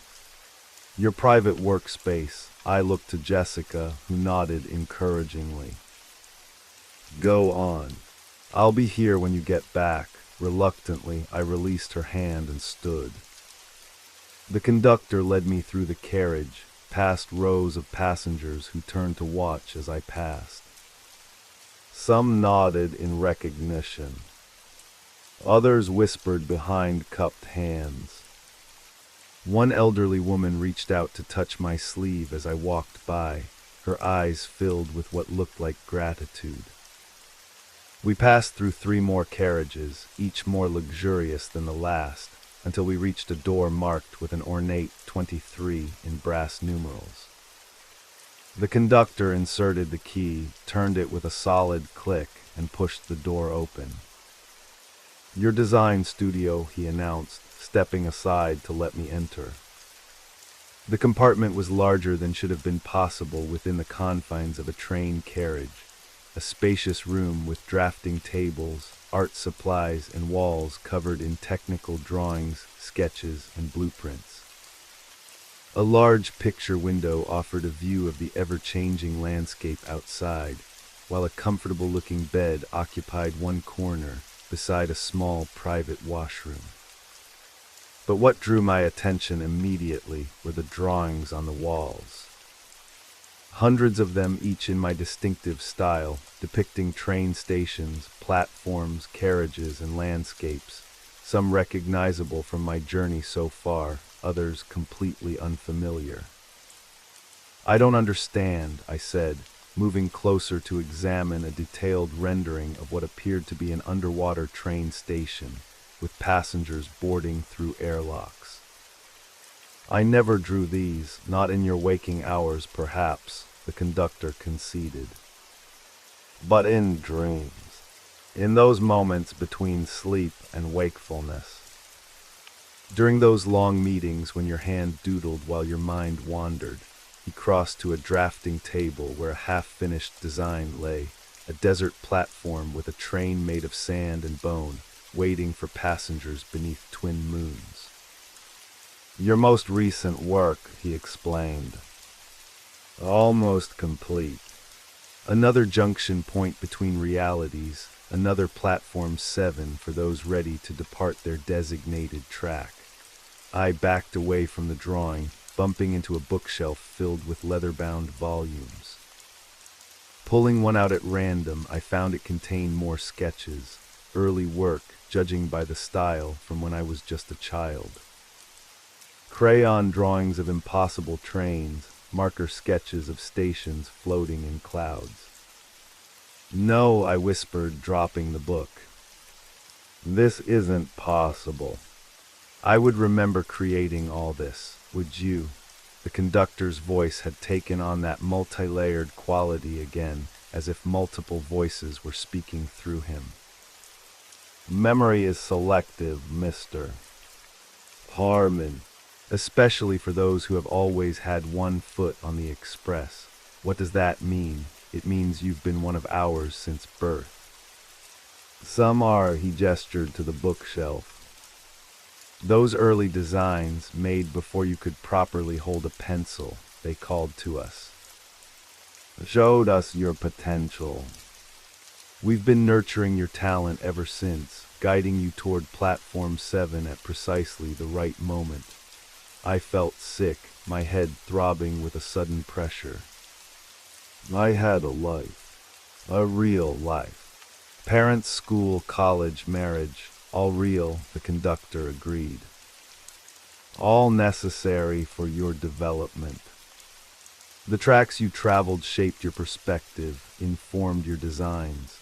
Your private workspace." I looked to Jessica, who nodded encouragingly. "Go on. I'll be here when you get back." Reluctantly, I released her hand and stood. The conductor led me through the carriage, past rows of passengers who turned to watch as I passed. Some nodded in recognition. Others whispered behind cupped hands. One elderly woman reached out to touch my sleeve as I walked by, her eyes filled with what looked like gratitude. We passed through 3 more carriages, each more luxurious than the last, until we reached a door marked with an ornate 23 in brass numerals. The conductor inserted the key, turned it with a solid click, and pushed the door open. "Your design studio," he announced, stepping aside to let me enter. The compartment was larger than should have been possible within the confines of a train carriage, a spacious room with drafting tables, art supplies, and walls covered in technical drawings, sketches, and blueprints. A large picture window offered a view of the ever-changing landscape outside, while a comfortable-looking bed occupied one corner beside a small private washroom. But what drew my attention immediately were the drawings on the walls. Hundreds of them, each in my distinctive style, depicting train stations, platforms, carriages, and landscapes, some recognizable from my journey so far, others completely unfamiliar. "I don't understand," I said, moving closer to examine a detailed rendering of what appeared to be an underwater train station, with passengers boarding through airlocks. "I never drew these, not in your waking hours perhaps," the conductor conceded. "But in dreams, in those moments between sleep and wakefulness. During those long meetings when your hand doodled while your mind wandered." He crossed to a drafting table where a half-finished design lay, a desert platform with a train made of sand and bone, waiting for passengers beneath twin moons. "Your most recent work," he explained, Almost complete. Another junction point between realities, another platform 7 for those ready to depart their designated track. I backed away from the drawing, bumping into a bookshelf filled with leather-bound volumes. Pulling one out at random, I found it contained more sketches, early work, judging by the style from when I was just a child. Crayon drawings of impossible trains, marker sketches of stations floating in clouds. "No," I whispered, dropping the book. "This isn't possible. I would remember creating all this, would you?" The conductor's voice had taken on that multi-layered quality again, as if multiple voices were speaking through him. "Memory is selective, Mr. Harmon, especially for those who have always had one foot on the express. What does that mean? It means you've been one of ours since birth." "Some are," he gestured to the bookshelf. "Those early designs, made before you could properly hold a pencil, they called to us. Showed us your potential. We've been nurturing your talent ever since, guiding you toward Platform 7 at precisely the right moment." I felt sick, my head throbbing with a sudden pressure. "I had a life. A real life. Parents, school, college, marriage, all real," the conductor agreed. "All necessary for your development. The tracks you traveled shaped your perspective, informed your designs."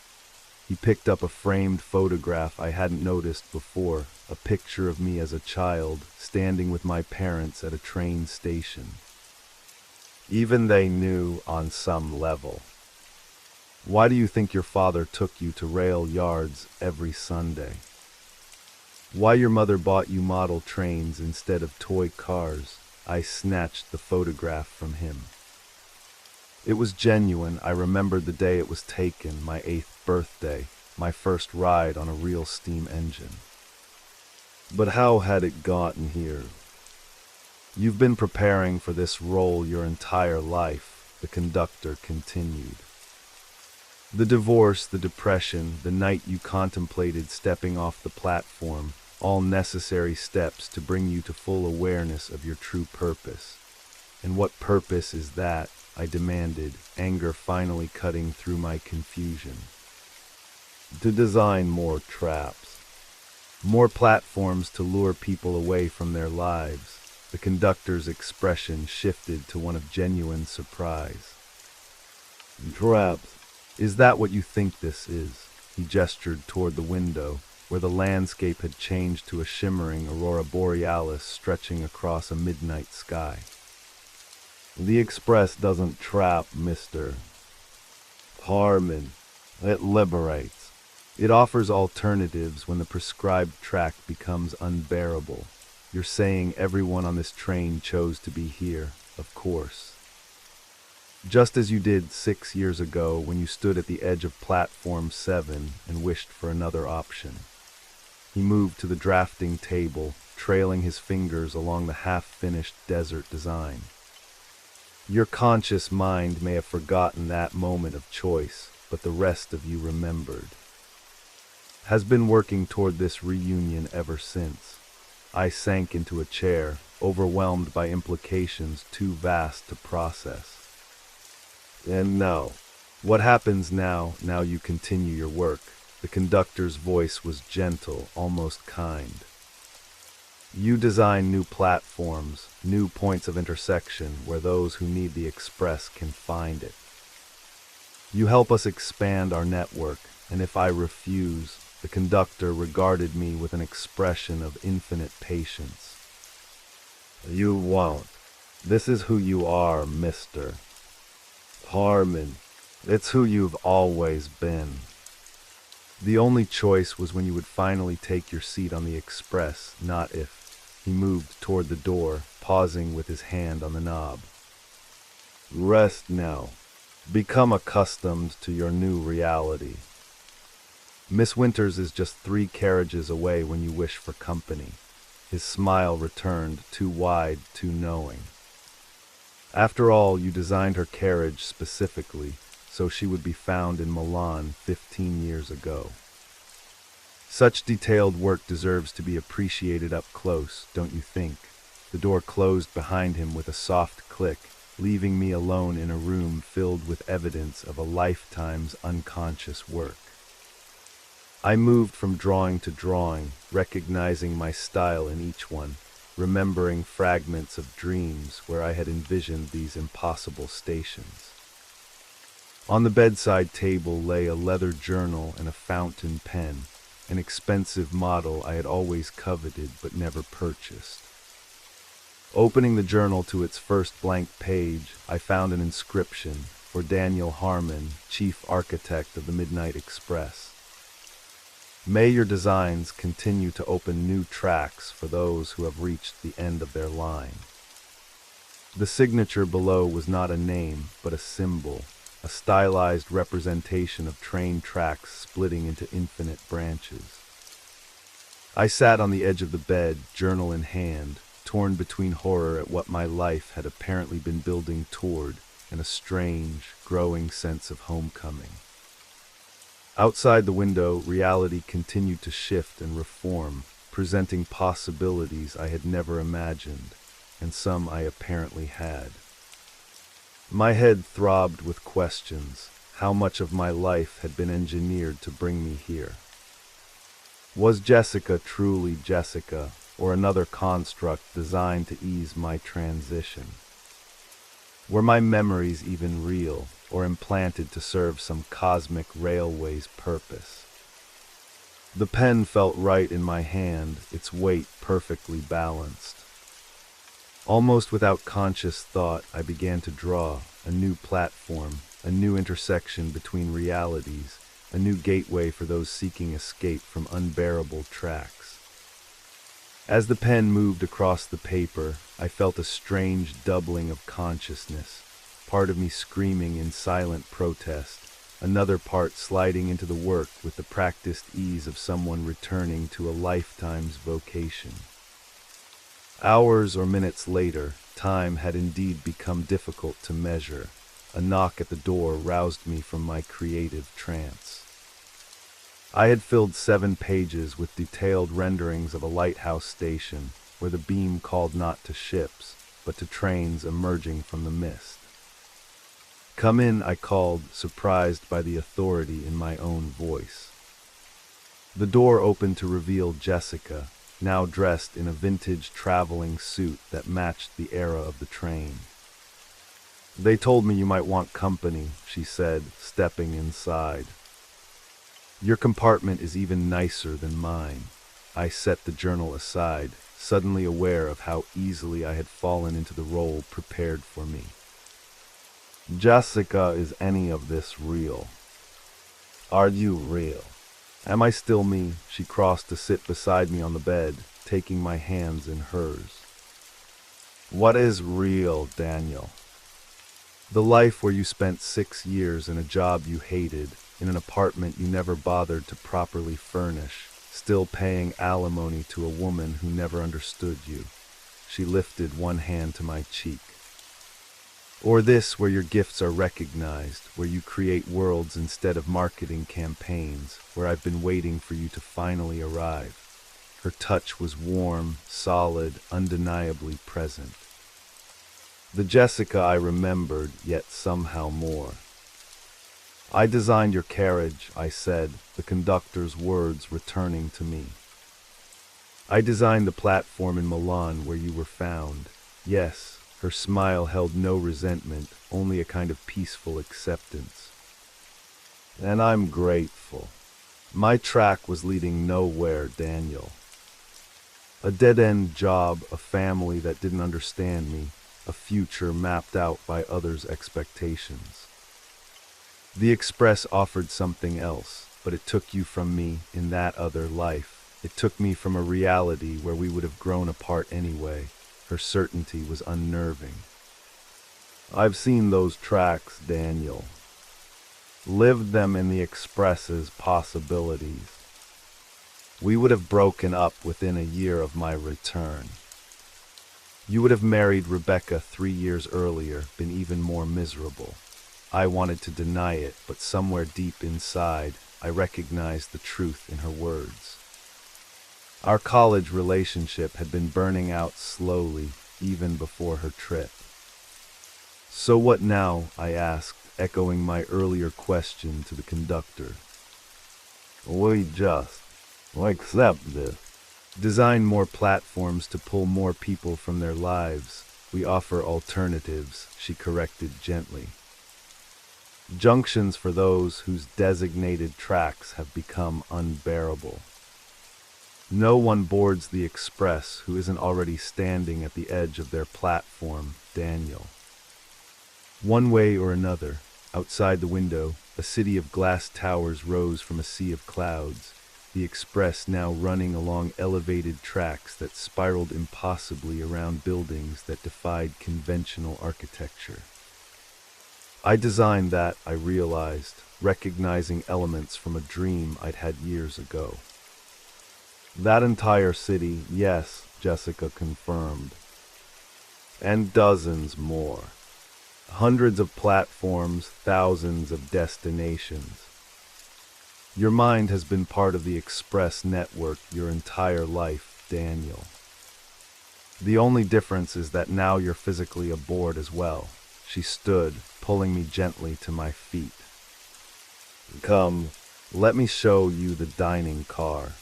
He picked up a framed photograph I hadn't noticed before, a picture of me as a child, standing with my parents at a train station. Even they knew on some level. "Why do you think your father took you to rail yards every Sunday? Why your mother bought you model trains instead of toy cars?" I snatched the photograph from him. It was genuine. I remembered the day it was taken, my 8th birthday, my first ride on a real steam engine. "But how had it gotten here?" "You've been preparing for this role your entire life," the conductor continued. "The divorce, the depression, the night you contemplated stepping off the platform, all necessary steps to bring you to full awareness of your true purpose." "And what purpose is that?" I demanded, anger finally cutting through my confusion. "To design more traps. More platforms to lure people away from their lives." The conductor's expression shifted to one of genuine surprise. "Traps? Is that what you think this is?" He gestured toward the window, where the landscape had changed to a shimmering aurora borealis stretching across a midnight sky. "The Express doesn't trap, Mr. Harmon. It liberates. It offers alternatives when the prescribed track becomes unbearable. You're saying everyone on this train chose to be here, of course. Just as you did 6 years ago when you stood at the edge of Platform 7 and wished for another option." He moved to the drafting table, trailing his fingers along the half-finished desert design. "Your conscious mind may have forgotten that moment of choice, but the rest of you remembered. Has been working toward this reunion ever since." I sank into a chair, overwhelmed by implications too vast to process. "And now, what happens now you continue your work?" The conductor's voice was gentle, almost kind. "You design new platforms, new points of intersection where those who need the express can find it. You help us expand our network, and if I refuse," the conductor regarded me with an expression of infinite patience. "You won't. This is who you are, Mr. Harmon. It's who you've always been." The only choice was when you would finally take your seat on the express, not if. He moved toward the door, pausing with his hand on the knob. "Rest now. Become accustomed to your new reality. Miss Winters is just 3 carriages away when you wish for company." His smile returned, too wide, too knowing. After all, you designed her carriage specifically, so she would be found in Milan 15 years ago. Such detailed work deserves to be appreciated up close, don't you think? The door closed behind him with a soft click, leaving me alone in a room filled with evidence of a lifetime's unconscious work. I moved from drawing to drawing, recognizing my style in each one, remembering fragments of dreams where I had envisioned these impossible stations. On the bedside table lay a leather journal and a fountain pen, an expensive model I had always coveted but never purchased. Opening the journal to its first blank page, I found an inscription for Daniel Harmon, chief architect of the Midnight Express. May your designs continue to open new tracks for those who have reached the end of their line. The signature below was not a name, but a symbol, a stylized representation of train tracks splitting into infinite branches. I sat on the edge of the bed, journal in hand, torn between horror at what my life had apparently been building toward and a strange, growing sense of homecoming. Outside the window, reality continued to shift and reform, presenting possibilities I had never imagined, and some I apparently had. My head throbbed with questions. How much of my life had been engineered to bring me here? Was Jessica truly Jessica, or another construct designed to ease my transition? Were my memories even real, or implanted to serve some cosmic railway's purpose? The pen felt right in my hand, its weight perfectly balanced. Almost without conscious thought, I began to draw a new platform, a new intersection between realities, a new gateway for those seeking escape from unbearable tracks. As the pen moved across the paper, I felt a strange doubling of consciousness, part of me screaming in silent protest, another part sliding into the work with the practiced ease of someone returning to a lifetime's vocation. Hours or minutes later, time had indeed become difficult to measure. A knock at the door roused me from my creative trance. I had filled 7 pages with detailed renderings of a lighthouse station, where the beam called not to ships, but to trains emerging from the mist. "Come in," I called, surprised by the authority in my own voice. The door opened to reveal Jessica, now dressed in a vintage traveling suit that matched the era of the train. "They told me you might want company," she said, stepping inside. "Your compartment is even nicer than mine." I set the journal aside, suddenly aware of how easily I had fallen into the role prepared for me. "Jessica, is any of this real? Are you real? Am I still me?" She crossed to sit beside me on the bed, taking my hands in hers. "What is real, Daniel?" "The life where you spent 6 years in a job you hated, in an apartment you never bothered to properly furnish, still paying alimony to a woman who never understood you." She lifted one hand to my cheek. "Or this, where your gifts are recognized, where you create worlds instead of marketing campaigns, where I've been waiting for you to finally arrive." Her touch was warm, solid, undeniably present. The Jessica I remembered, yet somehow more. "I designed your carriage," I said, the conductor's words returning to me. "I designed the platform in Milan where you were found." Yes, her smile held no resentment, only a kind of peaceful acceptance. "And I'm grateful. My track was leading nowhere, Daniel. A dead-end job, a family that didn't understand me, a future mapped out by others' expectations. The Express offered something else, but it took you from me in that other life. It took me from a reality where we would have grown apart anyway." Her certainty was unnerving. "I've seen those tracks, Daniel. Lived them in the Express's possibilities. We would have broken up within a year of my return. You would have married Rebecca 3 years earlier, been even more miserable. I wanted to deny it, but somewhere deep inside, I recognized the truth in her words. Our college relationship had been burning out slowly, even before her trip. So what now? I asked, echoing my earlier question to the conductor. We just accept this. Design more platforms to pull more people from their lives. We offer alternatives, she corrected gently. Junctions for those whose designated tracks have become unbearable. No one boards the express who isn't already standing at the edge of their platform, Daniel. One way or another, outside the window, a city of glass towers rose from a sea of clouds, the express now running along elevated tracks that spiraled impossibly around buildings that defied conventional architecture. I designed that, I realized, recognizing elements from a dream I'd had years ago. That entire city, yes, Jessica confirmed. And dozens more. Hundreds of platforms, thousands of destinations. Your mind has been part of the express network your entire life, Daniel. The only difference is that now you're physically aboard as well. She stood, pulling me gently to my feet. Come, let me show you the dining car.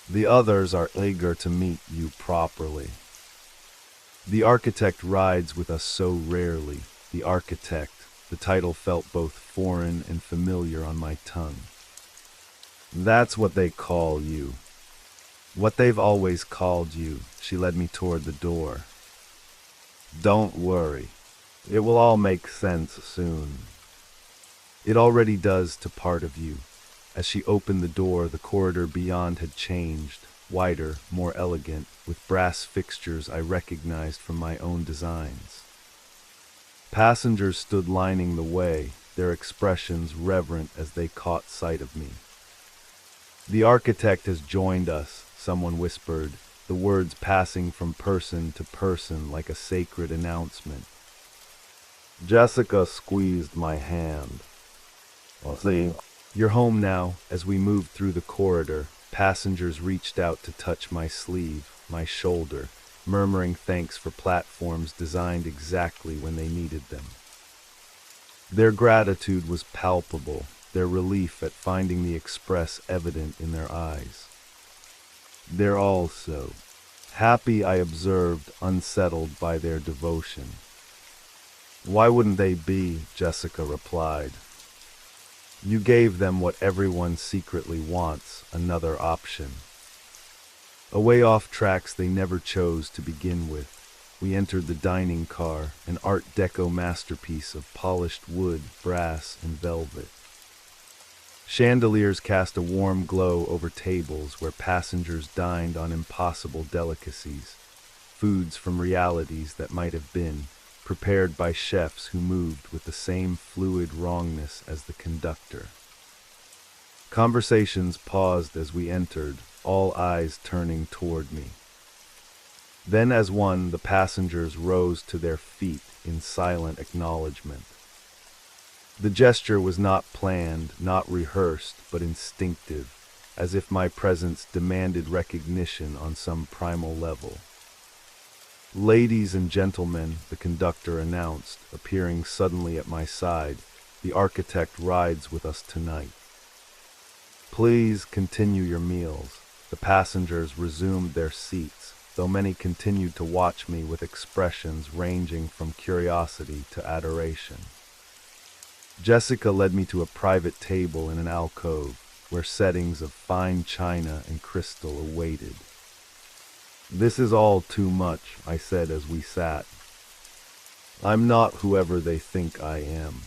The others are eager to meet you properly. The architect rides with us so rarely. The architect, the title felt both foreign and familiar on my tongue. That's what they call you. What they've always called you. She led me toward the door. Don't worry. It will all make sense soon. It already does to part of you. As she opened the door, the corridor beyond had changed, wider, more elegant, with brass fixtures I recognized from my own designs. Passengers stood lining the way, their expressions reverent as they caught sight of me. The architect has joined us, someone whispered, the words passing from person to person like a sacred announcement. Jessica squeezed my hand. See, you're home now. As we moved through the corridor, passengers reached out to touch my sleeve, my shoulder, murmuring thanks for platforms designed exactly when they needed them. Their gratitude was palpable, their relief at finding the express evident in their eyes. They're all so happy, I observed, unsettled by their devotion. Why wouldn't they be? Jessica replied. You gave them what everyone secretly wants, another option. Away off tracks they never chose to begin with, we entered the dining car, an Art Deco masterpiece of polished wood, brass, and velvet. Chandeliers cast a warm glow over tables where passengers dined on impossible delicacies, foods from realities that might have been, prepared by chefs who moved with the same fluid wrongness as the conductor. Conversations paused as we entered, all eyes turning toward me. Then as one, the passengers rose to their feet in silent acknowledgement. The gesture was not planned, not rehearsed, but instinctive, as if my presence demanded recognition on some primal level. Ladies and gentlemen, the conductor announced, appearing suddenly at my side, the architect rides with us tonight. Please continue your meals. The passengers resumed their seats, though many continued to watch me with expressions ranging from curiosity to adoration. Jessica led me to a private table in an alcove, where settings of fine china and crystal awaited. This is all too much, I said as we sat. I'm not whoever they think I am.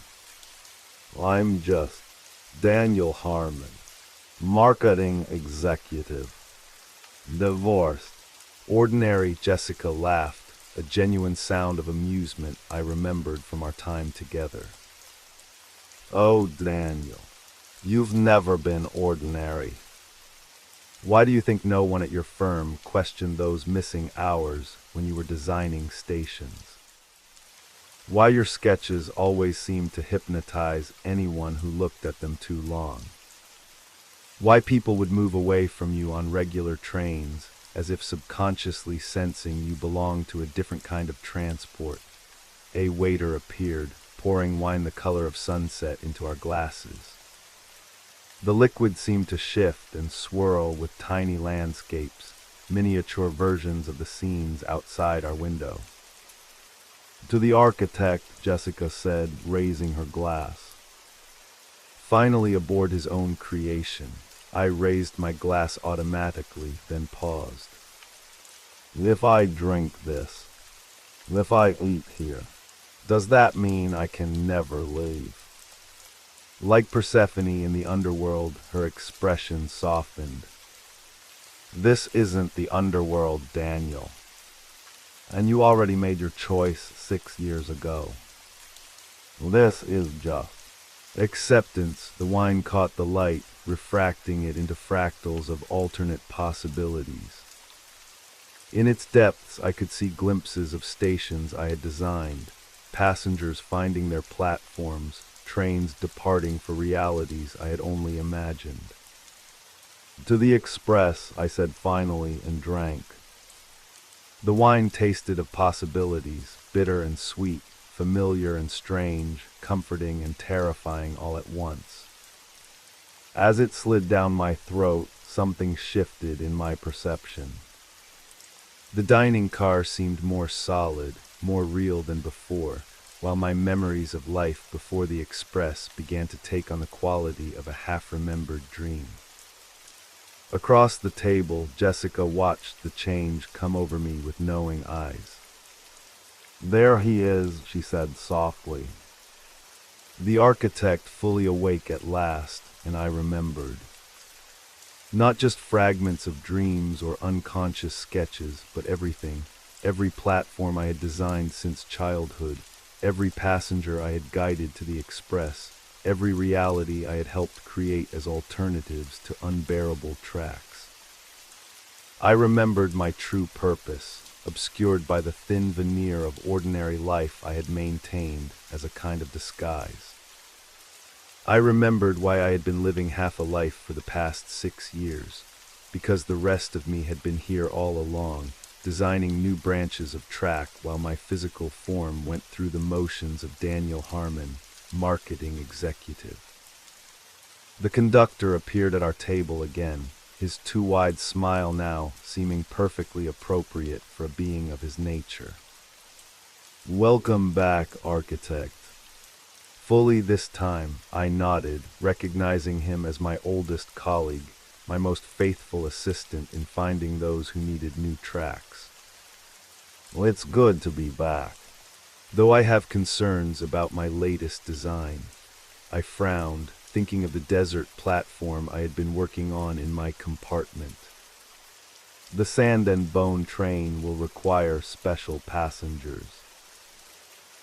I'm just Daniel Harmon, marketing executive. Divorced. Ordinary, Jessica laughed, a genuine sound of amusement I remembered from our time together. Oh, Daniel, you've never been ordinary. Why do you think no one at your firm questioned those missing hours when you were designing stations? Why your sketches always seemed to hypnotize anyone who looked at them too long? Why people would move away from you on regular trains, as if subconsciously sensing you belonged to a different kind of transport. A waiter appeared, pouring wine the color of sunset into our glasses. The liquid seemed to shift and swirl with tiny landscapes, miniature versions of the scenes outside our window. To the architect, Jessica said, raising her glass. Finally aboard his own creation, I raised my glass automatically, then paused. If I drink this, if I eat here, does that mean I can never leave? Like Persephone in the underworld, her expression softened. This isn't the underworld, Daniel. And you already made your choice 6 years ago. This is just. Acceptance. The wine caught the light, refracting it into fractals of alternate possibilities. In its depths, I could see glimpses of stations I had designed, passengers finding their platforms, trains departing for realities I had only imagined. To the express, I said finally, and drank. The wine tasted of possibilities, bitter and sweet, familiar and strange, comforting and terrifying all at once. As it slid down my throat, something shifted in my perception. The dining car seemed more solid, more real than before, while my memories of life before the express began to take on the quality of a half-remembered dream. Across the table, Jessica watched the change come over me with knowing eyes. There he is, she said softly. The architect fully awake at last, and I remembered. Not just fragments of dreams or unconscious sketches, but everything, every platform I had designed since childhood, every passenger I had guided to the express, every reality I had helped create as alternatives to unbearable tracks. I remembered my true purpose, obscured by the thin veneer of ordinary life I had maintained as a kind of disguise. I remembered why I had been living half a life for the past 6 years, because the rest of me had been here all along, designing new branches of track while my physical form went through the motions of Daniel Harmon, marketing executive. The conductor appeared at our table again, his too wide smile now seeming perfectly appropriate for a being of his nature. Welcome back, architect. Fully this time, I nodded, recognizing him as my oldest colleague, my most faithful assistant in finding those who needed new tracks. Well, it's good to be back. Though I have concerns about my latest design, I frowned, thinking of the desert platform I had been working on in my compartment. The sand and bone train will require special passengers.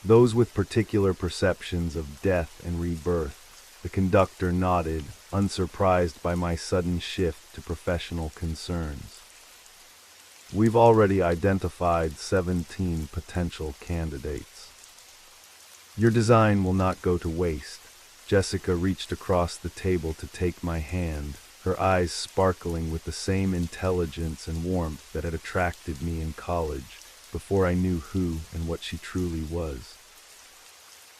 Those with particular perceptions of death and rebirth. The conductor nodded, unsurprised by my sudden shift to professional concerns. We've already identified 17 potential candidates. Your design will not go to waste. Jessica reached across the table to take my hand, her eyes sparkling with the same intelligence and warmth that had attracted me in college, before I knew who and what she truly was.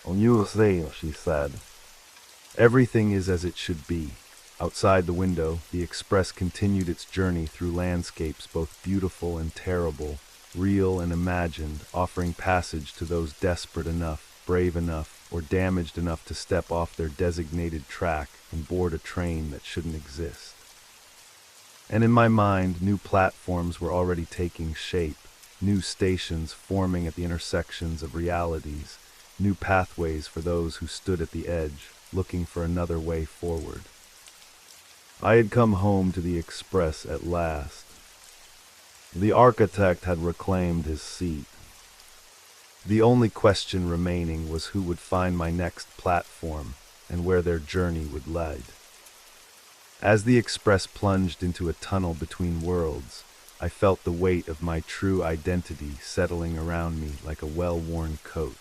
"Oh, you see," she said. Everything is as it should be. Outside the window, the express continued its journey through landscapes both beautiful and terrible, real and imagined, offering passage to those desperate enough, brave enough, or damaged enough to step off their designated track and board a train that shouldn't exist. And in my mind, new platforms were already taking shape, new stations forming at the intersections of realities, new pathways for those who stood at the edge, looking for another way forward. I had come home to the express at last. The architect had reclaimed his seat. The only question remaining was who would find my next platform and where their journey would lead. As the express plunged into a tunnel between worlds, I felt the weight of my true identity settling around me like a well-worn coat.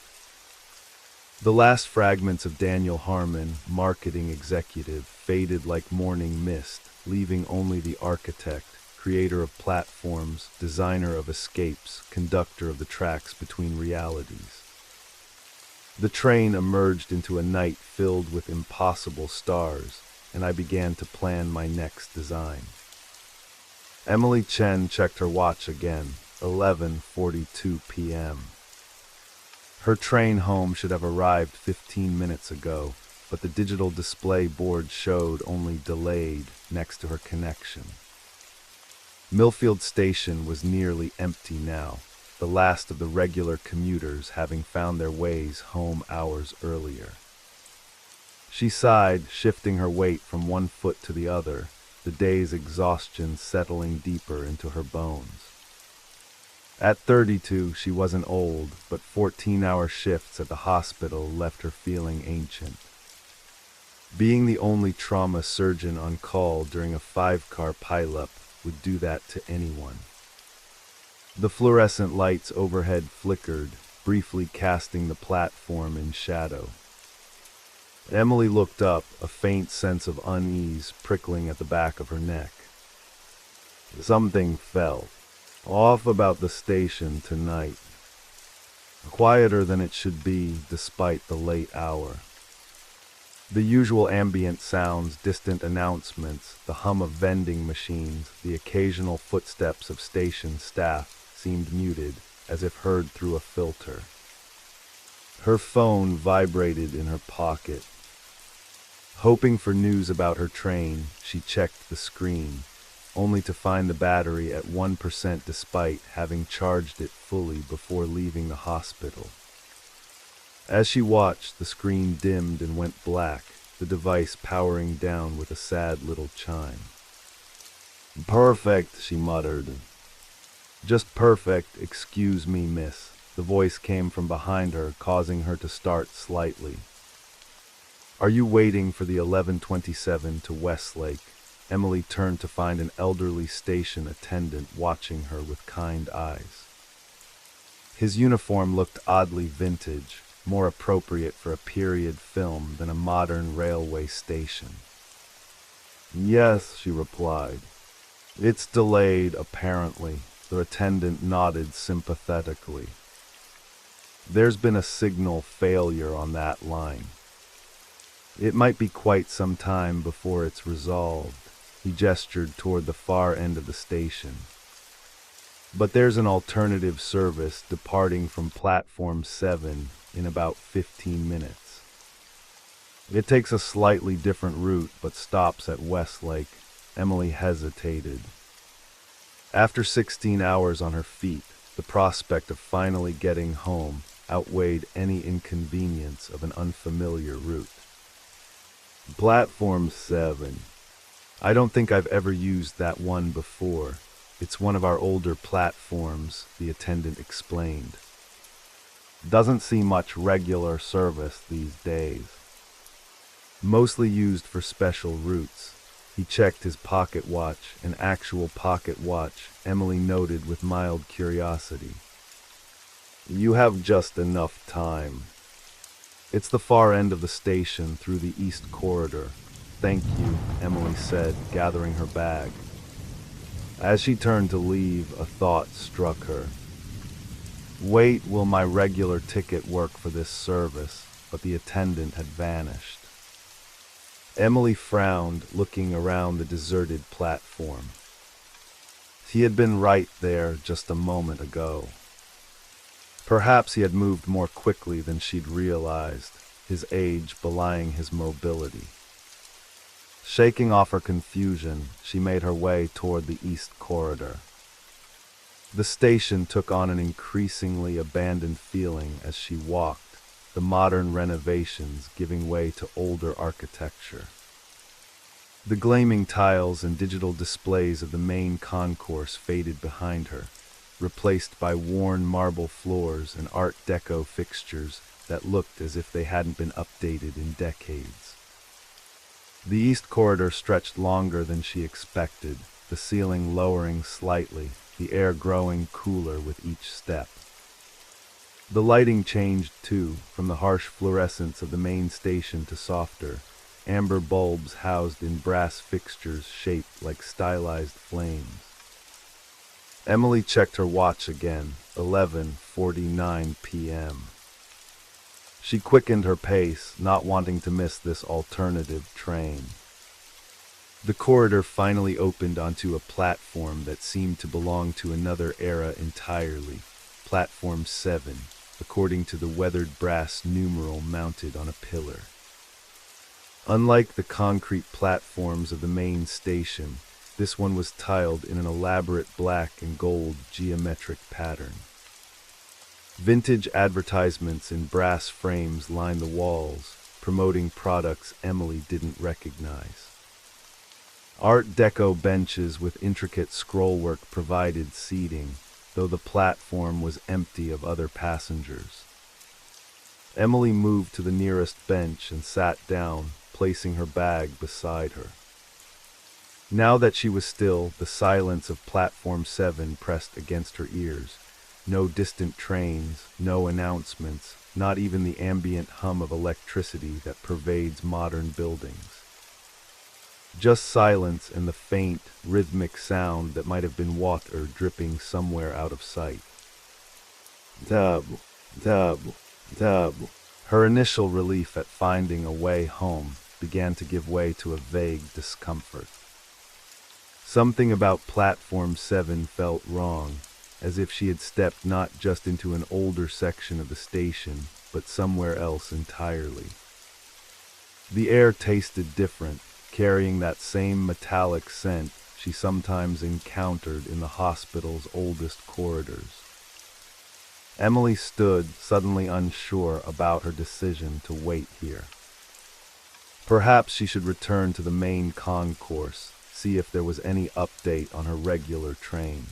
The last fragments of Daniel Harmon, marketing executive, faded like morning mist, leaving only the architect, creator of platforms, designer of escapes, conductor of the tracks between realities. The train emerged into a night filled with impossible stars, and I began to plan my next design. Emily Chen checked her watch again, 11:42 p.m. Her train home should have arrived 15 minutes ago, but the digital display board showed only delayed next to her connection. Millfield Station was nearly empty now, the last of the regular commuters having found their ways home hours earlier. She sighed, shifting her weight from one foot to the other, the day's exhaustion settling deeper into her bones. At 32, she wasn't old, but 14-hour shifts at the hospital left her feeling ancient. Being the only trauma surgeon on call during a 5-car pileup would do that to anyone. The fluorescent lights overhead flickered, briefly casting the platform in shadow. Emily looked up, a faint sense of unease prickling at the back of her neck. Something felt off about the station tonight. Quieter than it should be, despite the late hour. The usual ambient sounds, distant announcements, the hum of vending machines, the occasional footsteps of station staff seemed muted, as if heard through a filter. Her phone vibrated in her pocket. Hoping for news about her train, she checked the screen, only to find the battery at 1% despite having charged it fully before leaving the hospital. As she watched, the screen dimmed and went black, the device powering down with a sad little chime. "Perfect," she muttered. "Just perfect, excuse me, miss." The voice came from behind her, causing her to start slightly. "Are you waiting for the 11:27 to Westlake?" Emily turned to find an elderly station attendant watching her with kind eyes. His uniform looked oddly vintage, more appropriate for a period film than a modern railway station. "Yes," she replied. "It's delayed, apparently." The attendant nodded sympathetically. "There's been a signal failure on that line. It might be quite some time before it's resolved." He gestured toward the far end of the station. "But there's an alternative service departing from Platform 7 in about 15 minutes. It takes a slightly different route but stops at Westlake." Emily hesitated. After 16 hours on her feet, the prospect of finally getting home outweighed any inconvenience of an unfamiliar route. "Platform 7. I don't think I've ever used that one before. It's one of our older platforms," the attendant explained. "Doesn't see much regular service these days. Mostly used for special routes." He checked his pocket watch, an actual pocket watch, Emily noted with mild curiosity. "You have just enough time. It's the far end of the station through the East Corridor." "Thank you," Emily said, gathering her bag. As she turned to leave, a thought struck her. "Wait, will my regular ticket work for this service?" But the attendant had vanished. Emily frowned, looking around the deserted platform. He had been right there just a moment ago. Perhaps he had moved more quickly than she'd realized, his age belying his mobility. Shaking off her confusion, she made her way toward the East Corridor. The station took on an increasingly abandoned feeling as she walked, the modern renovations giving way to older architecture. The gleaming tiles and digital displays of the main concourse faded behind her, replaced by worn marble floors and Art Deco fixtures that looked as if they hadn't been updated in decades. The east corridor stretched longer than she expected, the ceiling lowering slightly, the air growing cooler with each step. The lighting changed too, from the harsh fluorescence of the main station to softer, amber bulbs housed in brass fixtures shaped like stylized flames. Emily checked her watch again, 11:49 p.m. She quickened her pace, not wanting to miss this alternative train. The corridor finally opened onto a platform that seemed to belong to another era entirely, Platform 7, according to the weathered brass numeral mounted on a pillar. Unlike the concrete platforms of the main station, this one was tiled in an elaborate black and gold geometric pattern. Vintage advertisements in brass frames lined the walls, promoting products Emily didn't recognize. Art Deco benches with intricate scrollwork provided seating, though the platform was empty of other passengers. Emily moved to the nearest bench and sat down, placing her bag beside her. Now that she was still, the silence of Platform 7 pressed against her ears. No distant trains, no announcements, not even the ambient hum of electricity that pervades modern buildings. Just silence and the faint, rhythmic sound that might have been water dripping somewhere out of sight. Dub, dub, dub. Her initial relief at finding a way home began to give way to a vague discomfort. Something about Platform 7 felt wrong, as if she had stepped not just into an older section of the station, but somewhere else entirely. The air tasted different, carrying that same metallic scent she sometimes encountered in the hospital's oldest corridors. Emily stood, suddenly unsure about her decision to wait here. Perhaps she should return to the main concourse, see if there was any update on her regular train.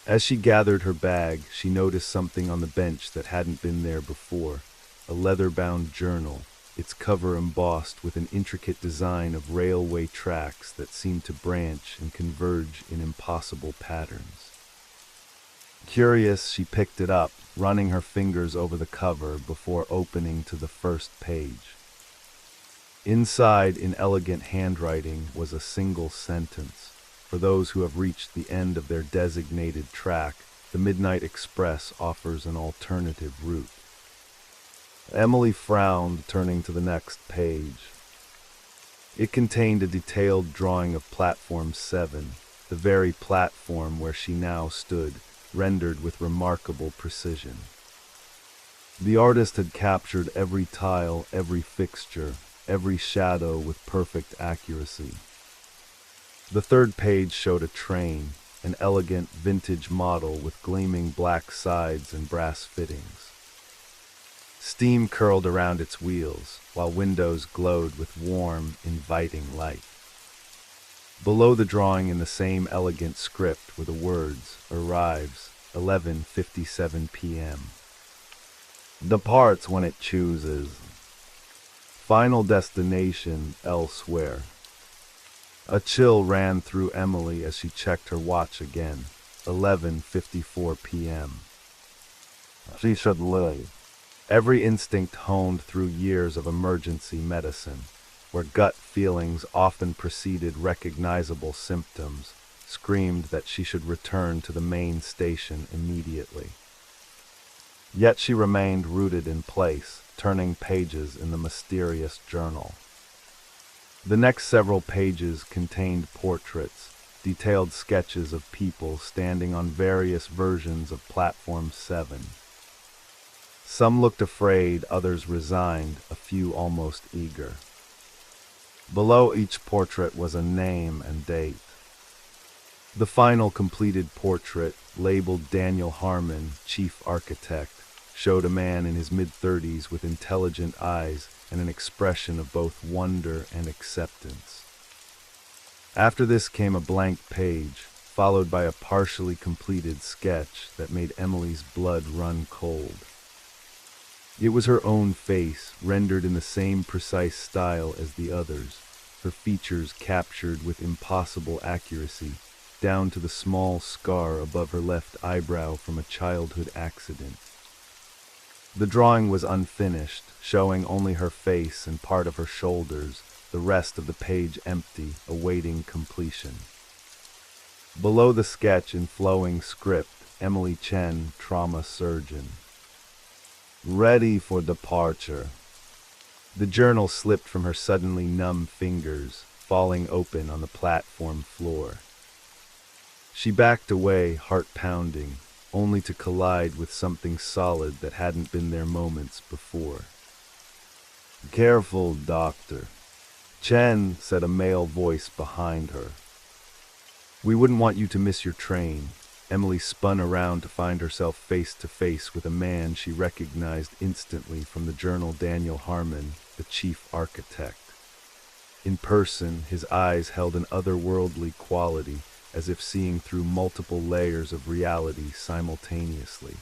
As she gathered her bag, she noticed something on the bench that hadn't been there before, a leather-bound journal, its cover embossed with an intricate design of railway tracks that seemed to branch and converge in impossible patterns. Curious, she picked it up, running her fingers over the cover before opening to the first page. Inside, in elegant handwriting, was a single sentence. For those who have reached the end of their designated track, the Midnight Express offers an alternative route. Emily frowned, turning to the next page. It contained a detailed drawing of Platform 7, the very platform where she now stood, rendered with remarkable precision. The artist had captured every tile, every fixture, every shadow with perfect accuracy. The third page showed a train, an elegant vintage model with gleaming black sides and brass fittings. Steam curled around its wheels, while windows glowed with warm, inviting light. Below the drawing in the same elegant script were the words, "Arrives, 11:57 p.m. Departs when it chooses. Final destination elsewhere." A chill ran through Emily as she checked her watch again, 11:54 p.m. She should live. Every instinct honed through years of emergency medicine, where gut feelings often preceded recognizable symptoms, screamed that she should return to the main station immediately. Yet she remained rooted in place, turning pages in the mysterious journal. The next several pages contained portraits, detailed sketches of people standing on various versions of Platform 7. Some looked afraid, others resigned, a few almost eager. Below each portrait was a name and date. The final completed portrait, labeled Daniel Harmon, Chief Architect, showed a man in his mid-30s with intelligent eyes and an expression of both wonder and acceptance. After this came a blank page, followed by a partially completed sketch that made Emily's blood run cold. It was her own face, rendered in the same precise style as the others, her features captured with impossible accuracy, down to the small scar above her left eyebrow from a childhood accident. The drawing was unfinished, showing only her face and part of her shoulders, the rest of the page empty, awaiting completion. Below the sketch in flowing script, Emily Chen, trauma surgeon. Ready for departure. The journal slipped from her suddenly numb fingers, falling open on the platform floor. She backed away, heart pounding, only to collide with something solid that hadn't been there moments before. Careful, doctor. Chen, said a male voice behind her. We wouldn't want you to miss your train. Emily spun around to find herself face to face with a man she recognized instantly from the journal. Daniel Harmon, the chief architect. In person, his eyes held an otherworldly quality, as if seeing through multiple layers of reality simultaneously.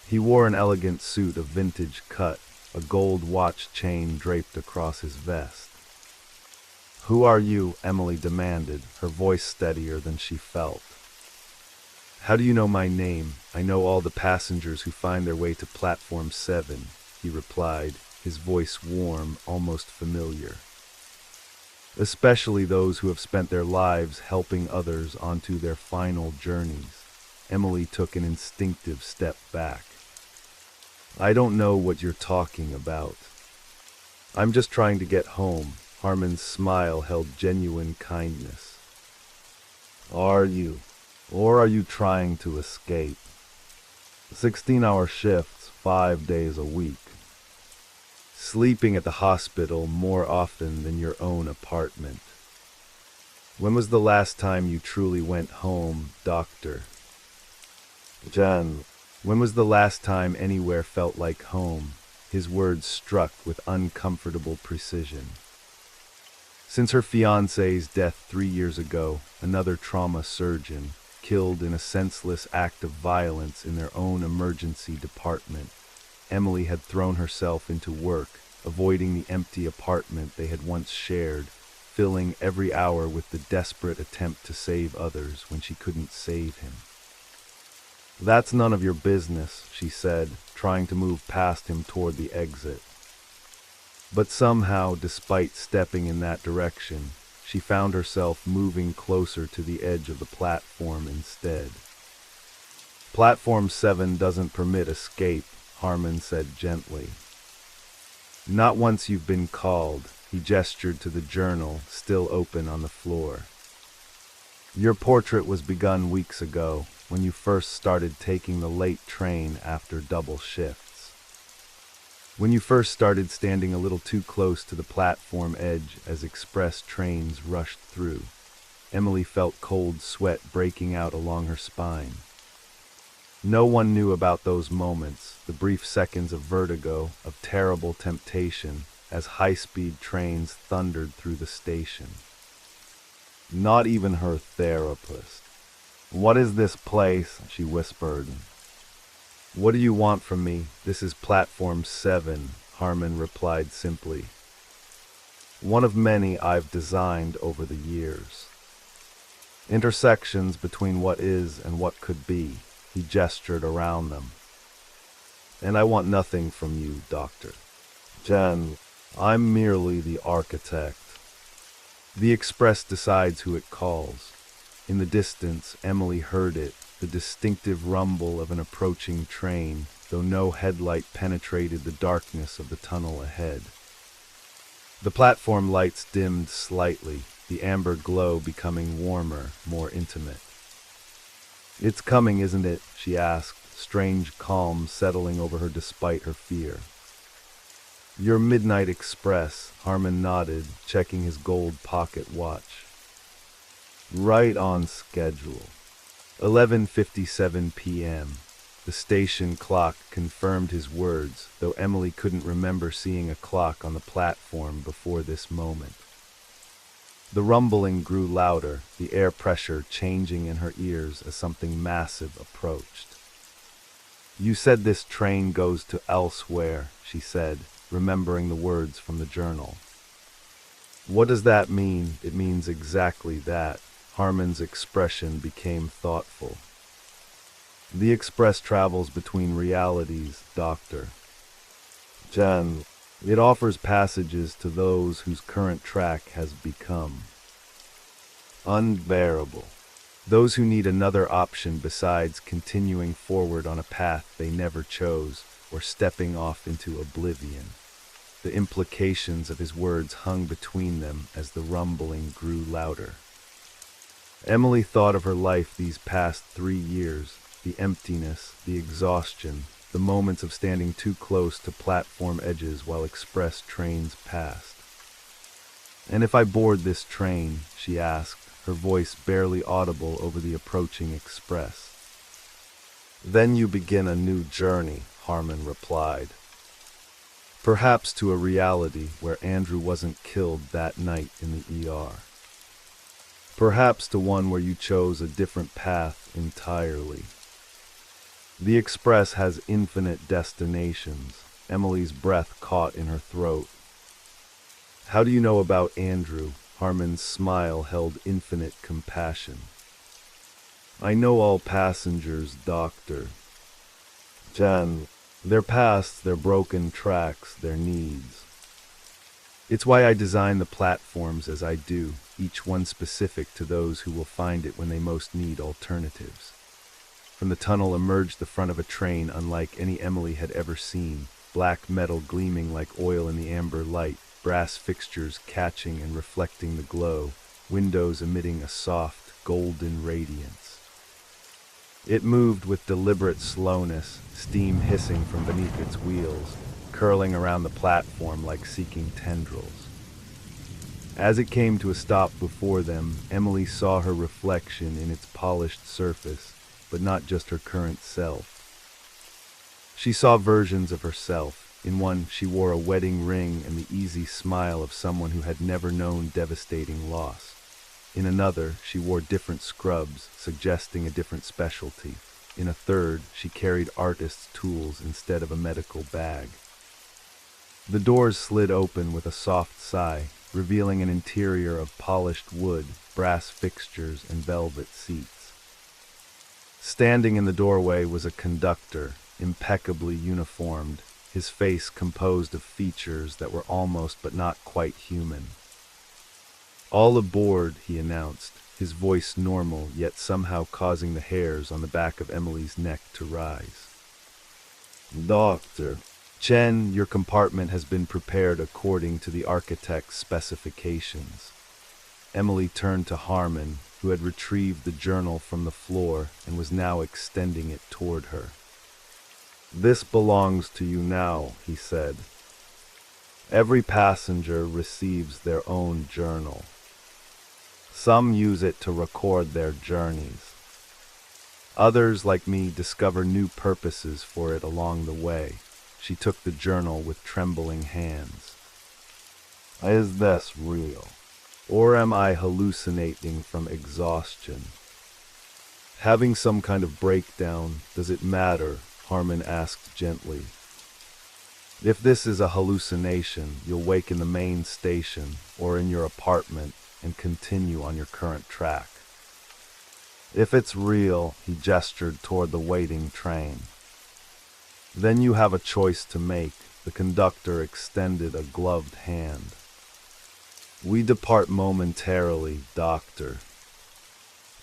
He wore an elegant suit of vintage cut, a gold watch chain draped across his vest. Who are you? Emily demanded, her voice steadier than she felt. How do you know my name? I know all the passengers who find their way to Platform 7, he replied, his voice warm, almost familiar. Especially those who have spent their lives helping others onto their final journeys. Emily took an instinctive step back. I don't know what you're talking about. I'm just trying to get home. Harmon's smile held genuine kindness. Are you? Or are you trying to escape? 16-hour shifts, 5 days a week. Sleeping at the hospital more often than your own apartment. When was the last time you truly went home, doctor? Jen, when was the last time anywhere felt like home? His words struck with uncomfortable precision. Since her fiancé's death 3 years ago, another trauma surgeon, killed in a senseless act of violence in their own emergency department, Emily had thrown herself into work, avoiding the empty apartment they had once shared, filling every hour with the desperate attempt to save others when she couldn't save him. That's none of your business, she said, trying to move past him toward the exit. But somehow, despite stepping in that direction, she found herself moving closer to the edge of the platform instead. Platform 7 doesn't permit escape, Harmon said gently. Not once you've been called, he gestured to the journal, still open on the floor. Your portrait was begun weeks ago, when you first started taking the late train after double shifts. When you first started standing a little too close to the platform edge as express trains rushed through. Emily felt cold sweat breaking out along her spine. No one knew about those moments, the brief seconds of vertigo, of terrible temptation, as high-speed trains thundered through the station. Not even her therapist. What is this place? She whispered. What do you want from me? This is Platform 7, Harmon replied simply. One of many I've designed over the years. Intersections between what is and what could be. He gestured around them. And I want nothing from you, Doctor. Jen, I'm merely the architect. The express decides who it calls. In the distance, Emily heard it, the distinctive rumble of an approaching train, though no headlight penetrated the darkness of the tunnel ahead. The platform lights dimmed slightly, the amber glow becoming warmer, more intimate. It's coming, isn't it? She asked, strange calm settling over her despite her fear. Your midnight express, Harmon nodded, checking his gold pocket watch. Right on schedule. 11:57 p.m. The station clock confirmed his words, though Emily couldn't remember seeing a clock on the platform before this moment. The rumbling grew louder, the air pressure changing in her ears as something massive approached. You said this train goes to elsewhere, she said, remembering the words from the journal. What does that mean? It means exactly that. Harmon's expression became thoughtful. The express travels between realities, Doctor. Jen, it offers passages to those whose current track has become unbearable. Those who need another option besides continuing forward on a path they never chose or stepping off into oblivion. The implications of his words hung between them as the rumbling grew louder. Emily thought of her life these past 3 years, the emptiness, the exhaustion, the moments of standing too close to platform edges while express trains passed. "And if I board this train?" she asked, her voice barely audible over the approaching express. "Then you begin a new journey," Harmon replied. "Perhaps to a reality where Andrew wasn't killed that night in the ER. Perhaps to one where you chose a different path entirely." The express has infinite destinations. Emily's breath caught in her throat. "How do you know about Andrew?" Harmon's smile held infinite compassion. "I know all passengers, Doctor. Jen, their pasts, their broken tracks, their needs. It's why I design the platforms as I do, each one specific to those who will find it when they most need alternatives." From the tunnel emerged the front of a train unlike any Emily had ever seen, black metal gleaming like oil in the amber light, brass fixtures catching and reflecting the glow, windows emitting a soft, golden radiance. It moved with deliberate slowness, steam hissing from beneath its wheels, curling around the platform like seeking tendrils. As it came to a stop before them, Emily saw her reflection in its polished surface, but not just her current self. She saw versions of herself. In one, she wore a wedding ring and the easy smile of someone who had never known devastating loss. In another, she wore different scrubs, suggesting a different specialty. In a third, she carried artist's tools instead of a medical bag. The doors slid open with a soft sigh, revealing an interior of polished wood, brass fixtures, and velvet seats. Standing in the doorway was a conductor, impeccably uniformed, his face composed of features that were almost but not quite human. "All aboard," he announced, his voice normal yet somehow causing the hairs on the back of Emily's neck to rise. "Doctor, Chen, your compartment has been prepared according to the architect's specifications." Emily turned to Harmon, who had retrieved the journal from the floor and was now extending it toward her. "This belongs to you now," he said. "Every passenger receives their own journal. Some use it to record their journeys. Others, like me, discover new purposes for it along the way." She took the journal with trembling hands. "Is this real? Or am I hallucinating from exhaustion? Having some kind of breakdown, does it matter?" Harmon asked gently. "If this is a hallucination, you'll wake in the main station or in your apartment and continue on your current track. If it's real," he gestured toward the waiting train, "then you have a choice to make." The conductor extended a gloved hand. "We depart momentarily, Doctor."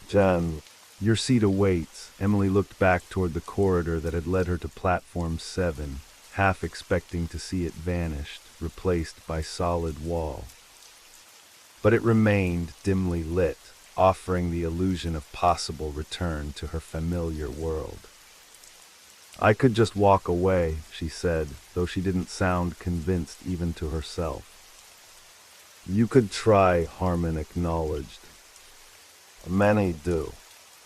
"Jen, your seat awaits." Emily looked back toward the corridor that had led her to platform 7, half expecting to see it vanished, replaced by solid wall. But it remained dimly lit, offering the illusion of possible return to her familiar world. "I could just walk away," she said, though she didn't sound convinced even to herself. "You could try," Harmon acknowledged. "Many do.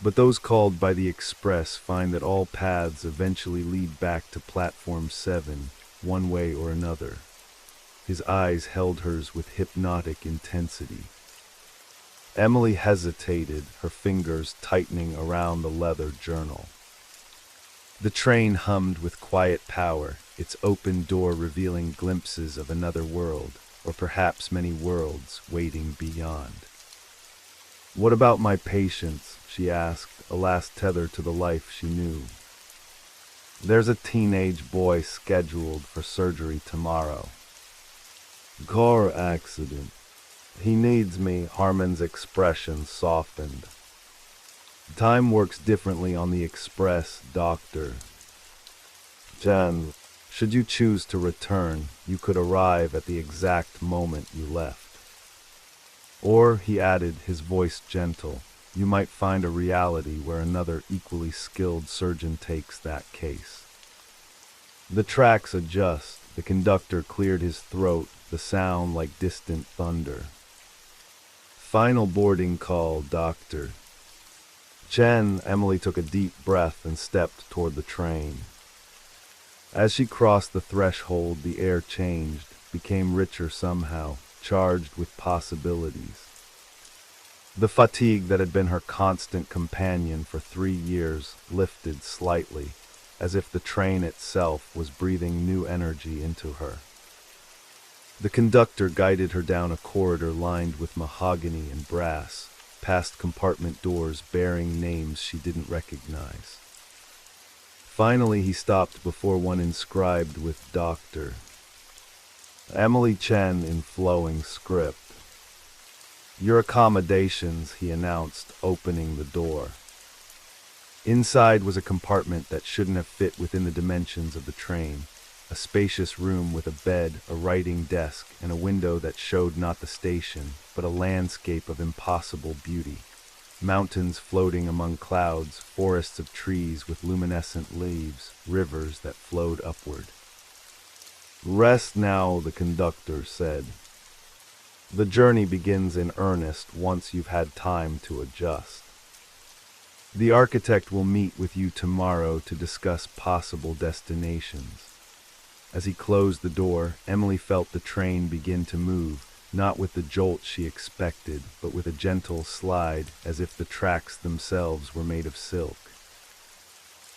But those called by the express find that all paths eventually lead back to platform 7, one way or another." His eyes held hers with hypnotic intensity. Emily hesitated, her fingers tightening around the leather journal. The train hummed with quiet power, its open door revealing glimpses of another world, or perhaps many worlds waiting beyond. "What about my patients?" she asked, a last tether to the life she knew. "There's a teenage boy scheduled for surgery tomorrow. Car accident. He needs me," Harmon's expression softened. "Time works differently on the express, doctor. Jan, should you choose to return, you could arrive at the exact moment you left. Or," he added, his voice gentle, "you might find a reality where another equally skilled surgeon takes that case." The tracks adjust. The conductor cleared his throat, the sound like distant thunder. "Final boarding call, doctor." "Chen," Emily took a deep breath and stepped toward the train. As she crossed the threshold, the air changed, became richer somehow, charged with possibilities. The fatigue that had been her constant companion for 3 years lifted slightly, as if the train itself was breathing new energy into her. The conductor guided her down a corridor lined with mahogany and brass, past compartment doors bearing names she didn't recognize. Finally, he stopped before one inscribed with Dr. Emily Chen in flowing script. "Your accommodations," he announced, opening the door. Inside was a compartment that shouldn't have fit within the dimensions of the train, a spacious room with a bed, a writing desk, and a window that showed not the station, but a landscape of impossible beauty. Mountains floating among clouds, forests of trees with luminescent leaves, rivers that flowed upward. "Rest now," the conductor said. "The journey begins in earnest once you've had time to adjust. The architect will meet with you tomorrow to discuss possible destinations." As he closed the door, Emily felt the train begin to move, not with the jolt she expected, but with a gentle slide, as if the tracks themselves were made of silk.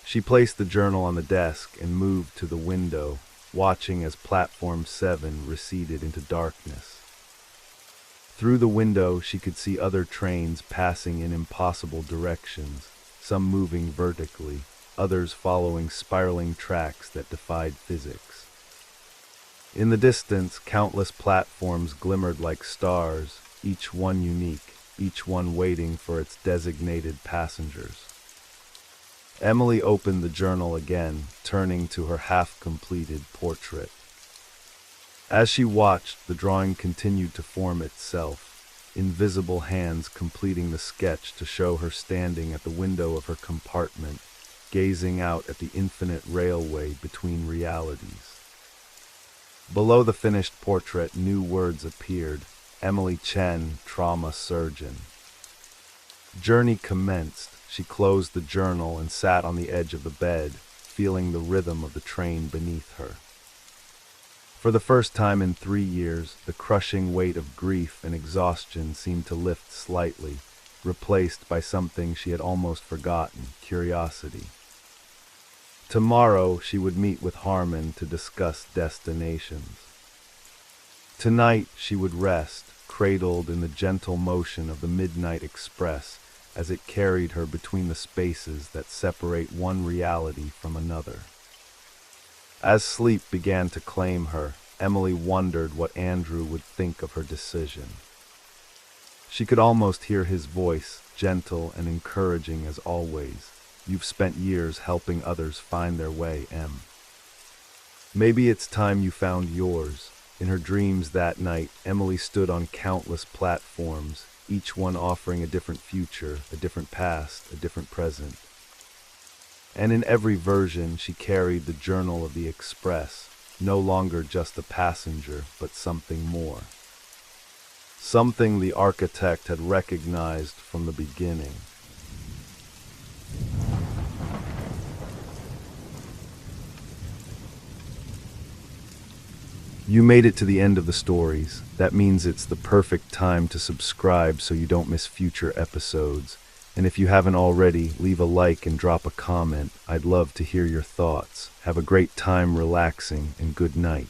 She placed the journal on the desk and moved to the window, watching as Platform 7 receded into darkness. Through the window, she could see other trains passing in impossible directions, some moving vertically, others following spiraling tracks that defied physics. In the distance, countless platforms glimmered like stars, each one unique, each one waiting for its designated passengers. Emily opened the journal again, turning to her half-completed portrait. As she watched, the drawing continued to form itself, invisible hands completing the sketch to show her standing at the window of her compartment, gazing out at the infinite railway between realities. Below the finished portrait, new words appeared. Emily Chen, trauma surgeon. Journey commenced. She closed the journal and sat on the edge of the bed, feeling the rhythm of the train beneath her. For the first time in 3 years, the crushing weight of grief and exhaustion seemed to lift slightly, replaced by something she had almost forgotten, curiosity. Tomorrow she would meet with Harmon to discuss destinations. Tonight she would rest, cradled in the gentle motion of the Midnight Express as it carried her between the spaces that separate one reality from another. As sleep began to claim her, Emily wondered what Andrew would think of her decision. She could almost hear his voice, gentle and encouraging as always. "You've spent years helping others find their way, Em. Maybe it's time you found yours." In her dreams that night, Emily stood on countless platforms, each one offering a different future, a different past, a different present. And in every version, she carried the journal of the Express, no longer just a passenger, but something more. Something the architect had recognized from the beginning. You made it to the end of the stories. That means it's the perfect time to subscribe so you don't miss future episodes. And if you haven't already, leave a like and drop a comment. I'd love to hear your thoughts. Have a great time relaxing, and good night.